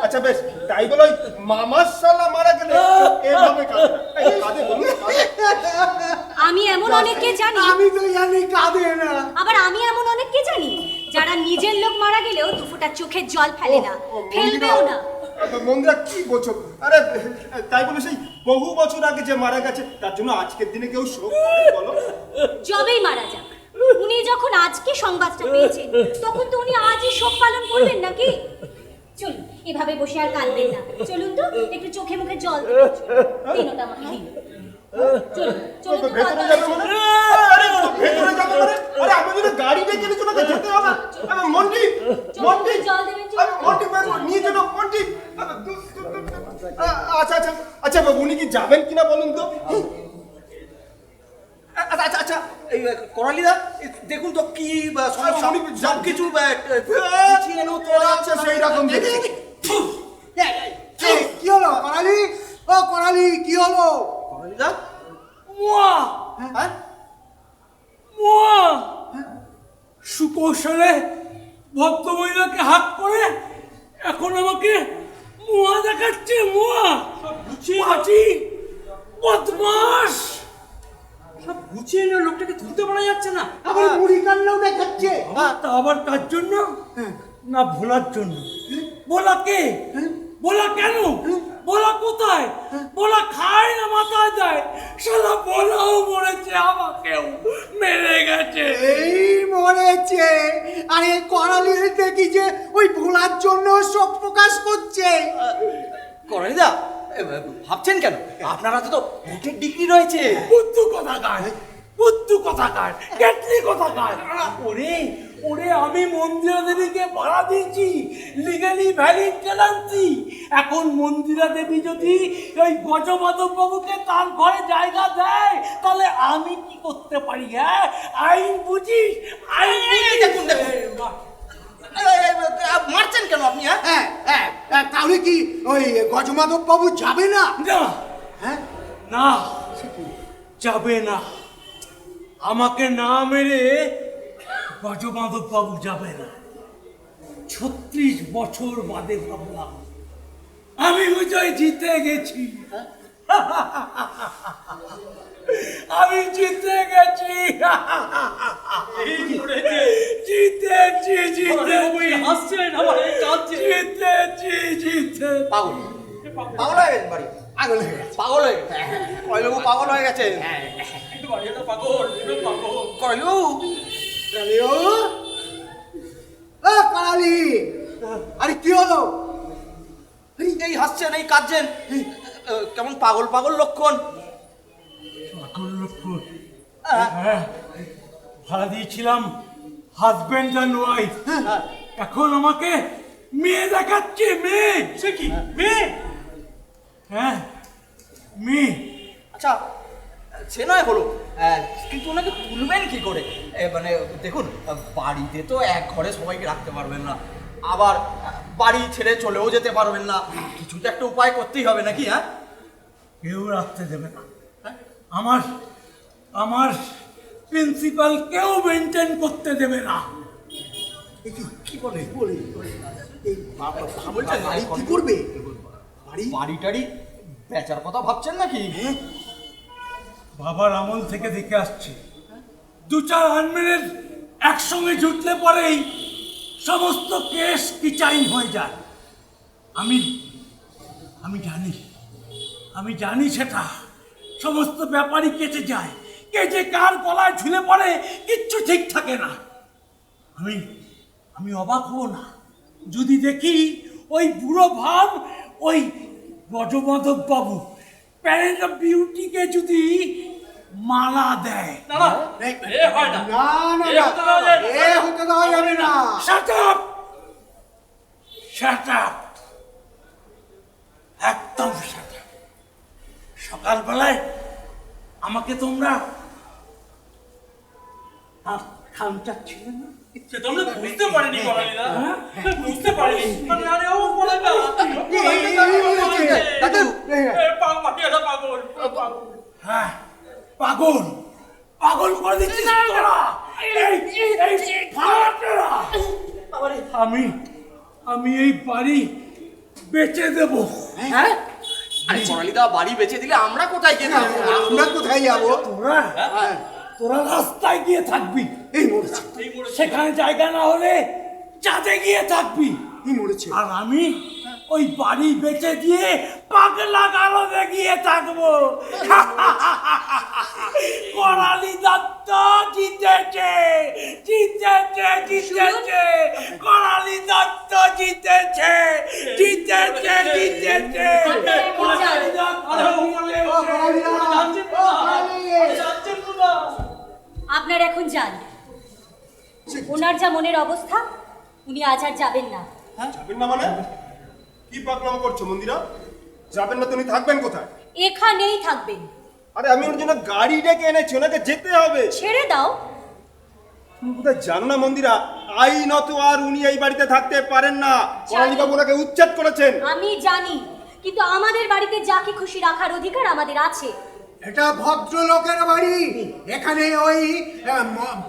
আচ্ছা বেশ, তাই বলে ওই মামার শালা মারা গেলে এভাবে কাঁদে বলুন? আমি এমন অনেককে জানি, আমি তো জানি কাঁদে না। আবার আমি এমন অনেককে জানি যারা নিজের লোক মারা গেলেও দু ফোঁটা চোখের জল ফেলে না, ফেলবেও না। মন্দিরা কি বলছো? আরে তাই বলে সেই বহু বছর আগে যে মারা গেছে তার জন্য আজকের দিনে কেউ শোক করে বলো? যবেই মারা যাক, উনি যখন আজকে সংবাদটা পেয়েছেন তখন তো উনি আজই শোক পালন করবেন নাকি? চলুন, এভাবে বসে আর কাঁদবেন না। চলুন তো, একটু চোখে মুখে জল দিন, ওটা আমাকে দিন। চলুন চলুন তো, ভেতরে যাবে মানে? আরে ভেতরে যাবে মানে? আরে আমি যদি গাড়ি ডেকে নিয়ে চলে যেতে হবে। আরে মন্টি জল দেবেন। মন্টি নিয়ে চলো মন্টি। আচ্ছা উনি কি যাবেন কিনা বলুন তো? আচ্ছা, এই করালিদা দেখুন তো কি সব কিছু সেই রকম দেখছি। কি হলো করালি? ও করালি, কি হলো? করালিদা, সুকৌশলে ভদ্রমহিলাকে হাত করে এখন আমাকে মুয়া দেখাচ্ছে। মুয়া বদমাস। সব গুছিয়ে নিয়ে লোকটাকে ধরতে পারা যাচ্ছে না। আবার মুড়ি কান্নাও দেখাচ্ছে। তা আবার কার জন্য? না ভোলার জন্য। ভোলা কে? বলা কেন? বলা কোথায়? বলা খায় না মাথায় দেয়? শালা বলাও মরেছে, আমাকেও মেরে গেছে। এই মরেছে, আরে করালি দেখি যে ওই ভোলার জন্য শোক প্রকাশ করছে। করালিদা ভাবছেন কেন? আপনারা তো ভোটের ডিগ্রি রয়েছে। বুদ্ধু কথাকার, বুদ্ধু কথাকার, কেটলি কথাকার। ওরে ওরে, আমি মন্দিরা দেবীকে ভাড়া দিয়েছি, লিগালি ভ্যালিড টেনান্সি। এখন মন্দিরা দেবী যদি ওই গজমাধব বাবুকে তার ঘরে জায়গা দেয়, তাহলে আমি কি করতে পারি? হ্যাঁ, আইন বুঝিস? আইন দেখুন মারছেন কেন আপনি? হ্যাঁ হ্যাঁ, তাহলে কি ওই গজমাধব বাবু যাবে না? না, হ্যাঁ না, যাবে না। আমাকে না মেরে গজমাধব বাবু যাবে না। 36 বছর বাদে ভাবলাম আমি বিজয় জিতে গেছি। আমি জিতে গেছি, জিতেছি, জিতেছি, হাসছেন আমার এই কাঁদছে। জিতেছি, জিতে। পাগল পাগল হয়ে গেছেন বাড়ি, পাগল হয়ে গেছে। পাগল হয়ে গেছে কয়লবাবু, পাগল হয়ে গেছে। পাগল, পাগল। কয়লবাবু করালি, আরে কি হলো? এই হাসছেন, এই কাঁদছেন, কেমন পাগল পাগল লক্ষণ। পাগল লক্ষণ? হ্যাঁ, ভাড়া দিয়েছিলাম হাজবেন্ড অ্যান্ড ওয়াইফ, এখন আমাকে মেয়ে দেখাচ্ছে। মেয়ে? সে কি মেয়ে? হ্যাঁ, মেয়ে। আচ্ছা সে নয় হলো, কিন্তু ওনাকে তুলবেন কি করে? মানে দেখুন, বাড়িতে তো এক ঘরে সবাইকে রাখতে পারবেন না, আবার বাড়ি ছেড়ে চলেও যেতে পারবেন না, কিছু তো একটা উপায় করতেই হবে নাকি? হ্যাঁ, কেউ রাখতে দেবে না। আমার আমার প্রিন্সিপাল কেউ মেনটেন করতে দেবে না। কি বলে বলে এই বলছেন বাড়ি কি করবে? বাড়ি টাড়ি বেচার কথা ভাবছেন নাকি? বাবার আমল থেকে দেখে আসছি, 2-4 আনমেনের একসঙ্গে জুটলে পরেই সমস্ত কেস কিচাইন হয়ে যায়। আমি জানি সেটা। সমস্ত ব্যাপারই কেটে যায়, কে যে কার গলায় ঝুলে পড়ে কিচ্ছু ঠিক থাকে না। আমি অবাক হব না যদি দেখি ওই বুড়ো ভাব ওই গজমাধব বাবু প্যারেন্ট অফ বিউটিকে যদি মালা দেয়। না না, এ হয় না। না না এ হতে দেওয়া যায় না। এ হতে দেওয়া যাবে না। Shut up! Shut up! একদম shut up! সকালবেলায় আমাকে তোমরা খামচাচ্ছিলে না? সে তো আমরা বুঝতে পারিনি করালিদা, বুঝতে পারিনি। আরে ও বলে না, পাগল। হ্যাঁ, পাগল পাগল করে দিচ্ছিস তোরা। এই ফাটারা। আমি এই বাড়ি বেচে দেব। হ্যাঁ, আরে করালিদা বাড়ি বেচে দিলে আমরা কোথায় গিয়ে থাকবো? আমরা কোথায় যাবো? তোরা রাস্তায় গিয়ে থাকবি। এই মরেছে, সেখানে জায়গা না হলে চাঁদে গিয়ে থাকবি। এই মরেছে। আর আমি ওই বাড়ি বেচে দিয়ে পাগলা গারদে গিয়ে থাকবো। করালি দত্ত জিতেছে, জিতেছে, জিতেছে। করালি দত্ত জিতেছে, জিতেছে, জিতেছে। করালি দত্ত আপনার এখন যান। ওনার যা মনের অবস্থা, উনি আজ আর যাবেন না। যাবেন না মানে? কি পাগলামো করছো মন্দিরা? যাবেন না তুমি থাকবেন কোথায়? এখানেই থাকবেন। আরে আমি ওর জন্য গাড়ি ডেকে এনেছি, ওনাকে যেতে হবে। ছেড়ে দাও। তুমি বোধহয় জানো না মন্দিরা, আইনত আর উনি এই বাড়িতে থাকতে পারেন না। করালি বাবু ওনাকে উচ্ছেদ করেছেন। আমি জানি, কিন্তু আমাদের বাড়িতে যাকে খুশি রাখার অধিকার আমাদের আছে। এটা ভদ্রলোকের বাড়ি, এখানে ওই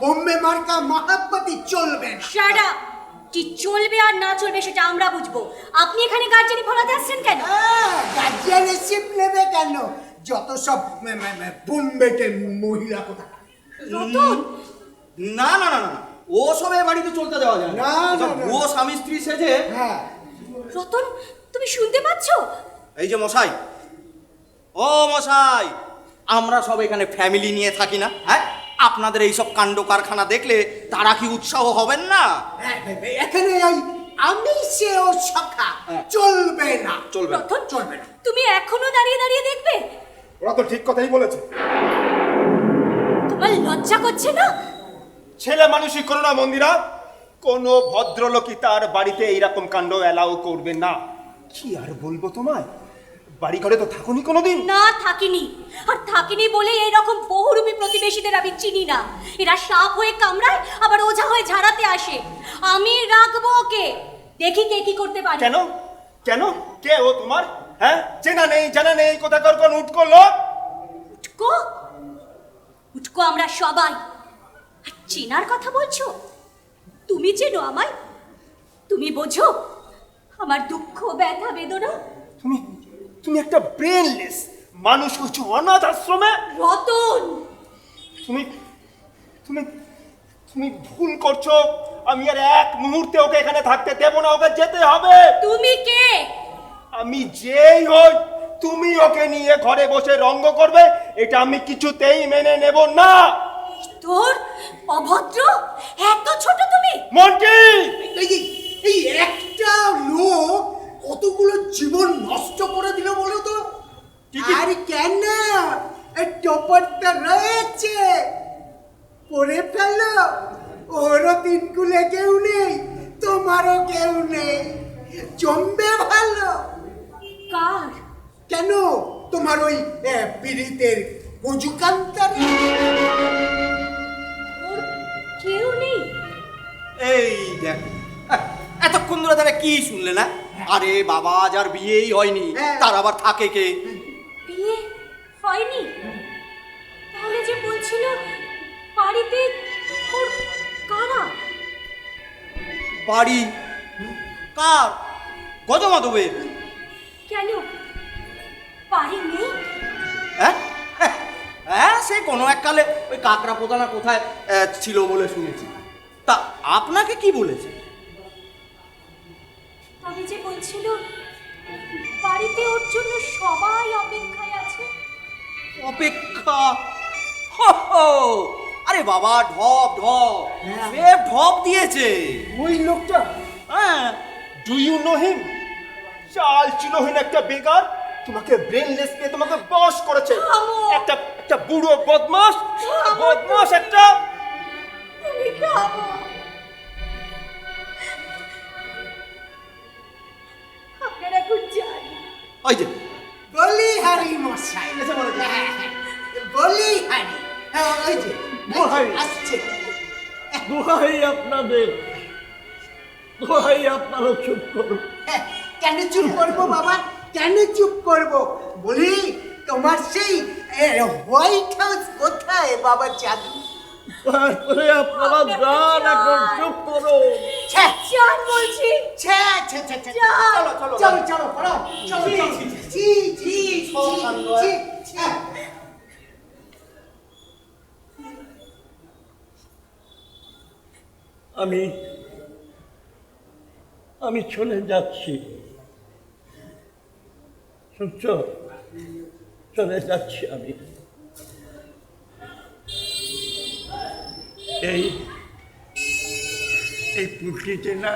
বোম্বে মার্কা মহাব্বতী চলবে না। Shut up! কি চলবে আর না চলবে সেটা আমরা বুঝবো। আপনি এখানে গার্জেনি ফলাতে আসছেন কেন? গার্জিয়ানশিপ নেবে কেন? যত সব বোম্বেতে মহিলা কোথা। রতন, না না না না, ও সব এই বাড়িতে চলতে দেওয়া যায় না। না, না, না। ও স্বামী স্ত্রী সেজে। হ্যাঁ, রতন, তুমি তুমি শুনতে পাচ্ছ? এই যে মশাই, ও মশাই, আমরা সব এখানে ফ্যামিলি নিয়ে থাকি না? হ্যাঁ, আপনাদের এইসব কাণ্ড কারখানা দেখলে তারা কি উৎসাহ হবেন না? এখানে ওই আমি সে ও সখা চলবে না, চলবে রতন, চলবে না। তুমি এখনো দাঁড়িয়ে দাঁড়িয়ে দেখবে? ওরা তো ঠিক কথাই বলেছে। তোমার লজ্জা করছে না? ছেলে মানুষই করো না মন্দিরা, কোনো ভদ্রলোকই তার বাড়িতে এইরকম কাণ্ড অ্যালাউ করবে না। কি আর বলবো তোমায়, বাড়ি ঘরে তো থাকুনি কোনোদিন। না, থাকিনি। আর থাকিনি বলে এইরকম বহুরূপী প্রতিবেশীদের আমি চিনি না। এরা সাপ হয়ে কামড়ায়, আবার ওঝা হয়ে ঝাড়াতে আসে। আমি রাখবো ওকে, দেখি কে কি করতে পারে। কেন কেন, কে ও তোমার? হ্যাঁ, চেনা নেই জানা নেই, কোথাকার কোন উটকো লোক। উটকো উটকো আমরা সবাই। আর চেনার কথা বলছো? তুমি চেনো আমায়? তুমি বোঝো আমার দুঃখ, ব্যথা, বেদনা? তুমি তুমি একটা ব্রেনলেস মানুষ হচ্ছ অনাথ আশ্রমে। রতন, তুমি তুমি তুমি ভুল করছো। আমি আর এক মুহূর্তে ওকে এখানে থাকতে দেব না, ওকে যেতে হবে। তুমি কে? আমি যেই হই, তুমি ওকে নিয়ে ঘরে বসে রঙ্গ করবে, এটা আমি কিছুতেই মেনে নেব না। তোর অভদ্র, এত ছোট তুমি? মন্টি, এই একটা লোক কতগুলো জীবন নষ্ট করে দিল বলো তো? আর কেন? এই টপারটা রয়েছে, পড়ে ফেলো। ওরও তিনকুলে কেউ নেই, তোমারও কেউ নেই, জমবে ভালো। কার? কেন তোমার ওই পীড়িতের বুজুকান্তারে? ওর কেউ নেই? এই দেখ, এতক্ষণ ধরে তারা কি শুনলে না? আরে বাবা, যার বিয়েই হয়নি তার আবার থাকে কে? বিয়ে হয়নি? তাহলে যে বলছিল বাড়িতে ওর কারা? বাড়ি কার? গজমাধবের। কেন বাড়ি নেই? হ্যাঁ হ্যাঁ, সে কোনো এককালে ওই কাকড়া পোতানা কোথায় ছিল বলে শুনেছি। তা আপনাকে কি বলেছে? তবে যে বলছিল বাড়িতে ওর জন্য সবাই অপেক্ষায় আছে। অপেক্ষা? আরে বাবা, ঢপ ঢপ, সে ঢপ দিয়েছে। ওই লোকটা? হ্যাঁ। Do you know him? চাল চিহ্নহীন একটা বেকার তোমাকে ব্রেনলেস কে তোমাকে বশ করেছে। একটা একটা বুড়ো বদমাশ, বদমাশ একটা। তুমি থামো। আপনারা এখন যান। ওই যে বলি হারি মশাই, বলি হারি, ওই যে দোহাই আসছে। দোহাই আপনাদের, দোহাই আপনারা চুপ করুন। কেন চুপ করবো বাবা, কেন চুপ করবো? বলি তোমার সেই হোয়াইট হাউস কোথায় বাবা? জাদু তারপরে আপনারা যান, এখন চুপ করুন। যান বলছি। চলো চলো চলো চলো পড়ো, চলো চলো। জি জি জি জি। আমি চলে যাচ্ছি, শুনছ? চলে যাচ্ছি আমি। এই এই পুটলিতে না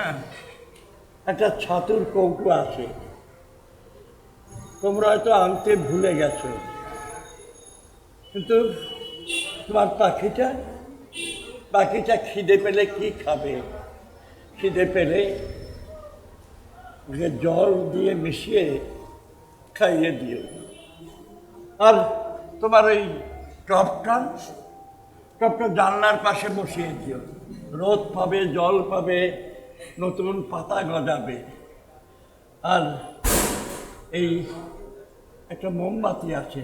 একটা ছাতুর কৌটো আছে, তোমরা হয়তো আনতে ভুলে গেছো, কিন্তু তোমার পাখিটা খিদে পেলে কি খাবে? খিদে পেলে ওকে জল দিয়ে মিশিয়ে খাইয়ে দিও। আর তোমার ওই টপটা জানলার পাশে বসিয়ে দিও, রোদ পাবে, জল পাবে, নতুন পাতা গজাবে। আর এই একটা মোমবাতি আছে,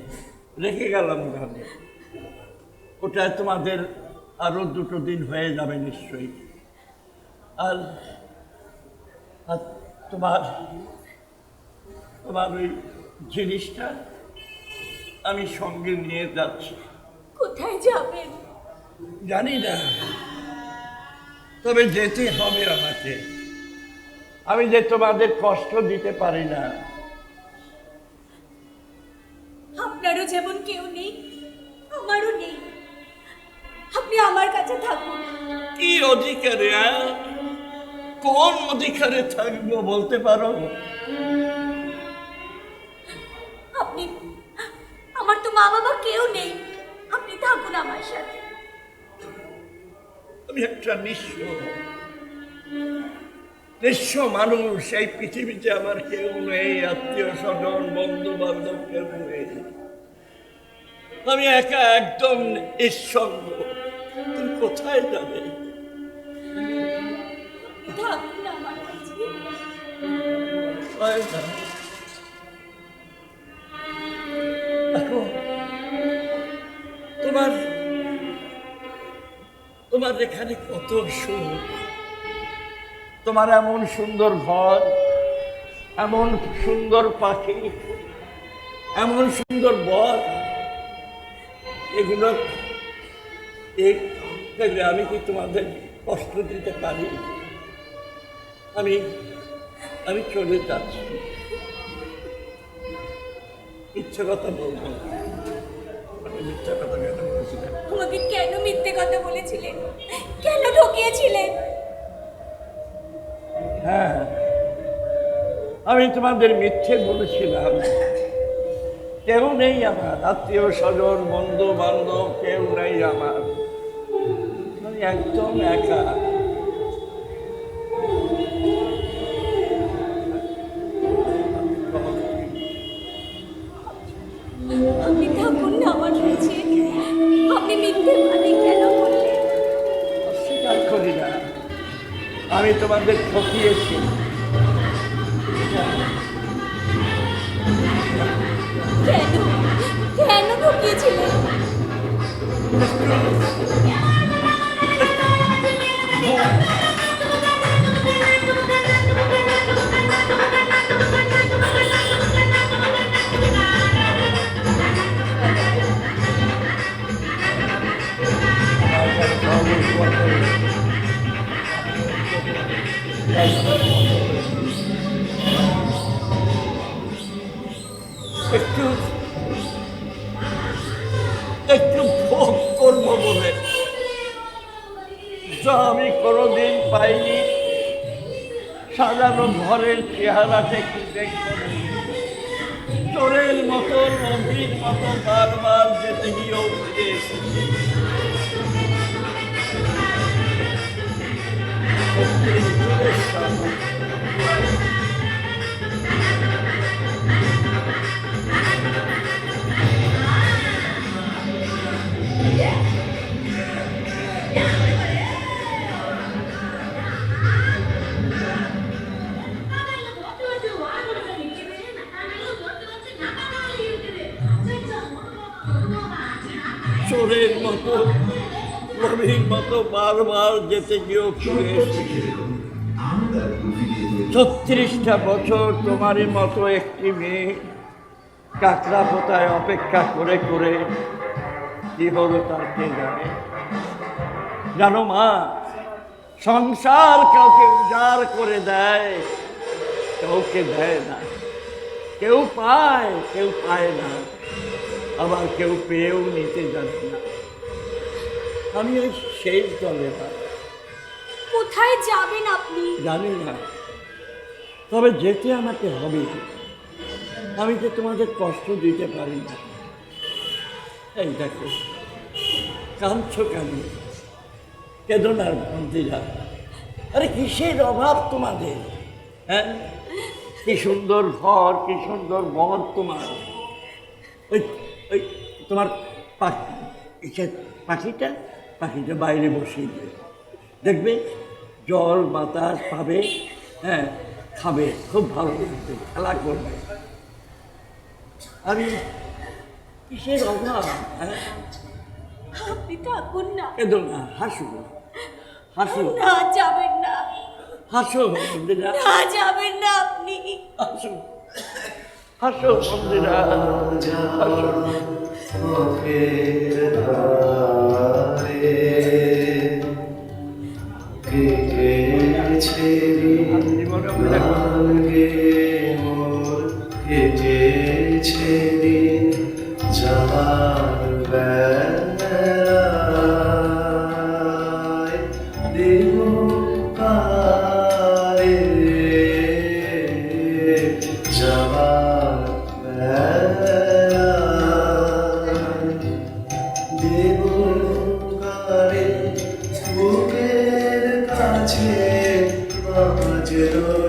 রেখে গেলাম ওখানে, ওটা তোমাদের আরো 2 দিন হয়ে যাবে নিশ্চয়ই। আর তোমার ওই জিনিসটা আমি সঙ্গে নিয়ে যাচ্ছি। কোথায় যাবেন? জানি না, তবে যেতে হবে আমাকে। আমি যে তোমাদের কষ্ট দিতে পারি না। আপনারও যেমন কেউ নেই, আমারও নেই। আপনি আমার কাছে থাকুন। কি অধিকারে, কোন অধিকারে থাকবো বলতে পারো? আপনি, আমার তো মা বাবা কেউ নেই, আপনি থাকুন আমার সাথে। আমি একটা নিঃস্ব মানুষ, এই পৃথিবীতে আমার কেউ নেই, আত্মীয় স্বজন বন্ধু বান্ধব কেউ নেই। আমি একা, একদম নিঃসঙ্গ। তুমি কোথায় যাবে? থাকুন আমার কাছে। তোমার এখানে কত সুখ, তোমার এমন সুন্দর ঘর, এমন সুন্দর পাখি, এমন সুন্দর বর, এগুলো আমি কি তোমাদের কষ্ট দিতে পারি? আমি চলে যাচ্ছি, ইচ্ছে কথা বলবো। মিথ্যা কথা কেন বলেছিলেন? আমাকে কেন মিথ্যে কথা বলেছিলেন? কেন ঠকিয়েছিলেন? হ্যাঁ, আমি তোমাদের মিথ্যে বলেছিলাম। কেউ নেই আমার, আত্মীয় স্বজন বন্ধু বান্ধব কেউ নেই আমার, আমি একদম একা। আপনি থাকুন না আমার কাছে। আপনি মিথ্যে মানে কেন বললেন? অস্বীকার করি না, আমি তোমাদের ঠকিয়েছি। কেন কেন ঠকিয়েছিলেন? একটু ভোগ করবো বলে, যা আমি কোনোদিন পাইনি। সাজানো ঘরের চেহারাটা একটু দেখবো, চোরের মতো নদীর মতো বারবার যেতে গিয়েও ফিরে এসেছি। চোরের মতো নদীর মতো বারবার যেতে গিয়েও ফিরে এসেছি। 36টা বছর তোমারই মতো একটি মেয়ে কাকড়া পোতায় অপেক্ষা করে করে কি হলো তার কে জানে। জানো মা, সংসার কাউকে উজাড় করে দেয়, কাউকে দেয় না। কেউ পায়, কেউ পায় না, আবার কেউ পেয়েও নিতে জানে না। আমি ওই শেষ দলে না। কোথায় যাবেন আপনি? জানি না, তবে যেতে আমাকে হবে। আমি তো তোমাদের কষ্ট দিতে পারি না। এই দেখো, কাঁদছ কেন? কেঁদো না বন্ধুরা। আরে কিসের অভাব তোমাদের? হ্যাঁ, কি সুন্দর ঘর, কি সুন্দর বর তোমার। ওই ওই তোমার পাখিটা বাইরে বসিয়ে দেবে, দেখবে জল বাতাস পাবে, হ্যাঁ খাবে, খুব ভালো লাগবে, খেলা করবে। আমি কিসের অভাব? হ্যাঁ, আপনি থাকুন না। কেঁদো না, হাসো, হাসো। না, যাবেন না। হাসো বন্ধুরা, না, যাবেন না আপনি। হাসো, হাসো বন্ধুরা, হাসো। জীবনে কাছের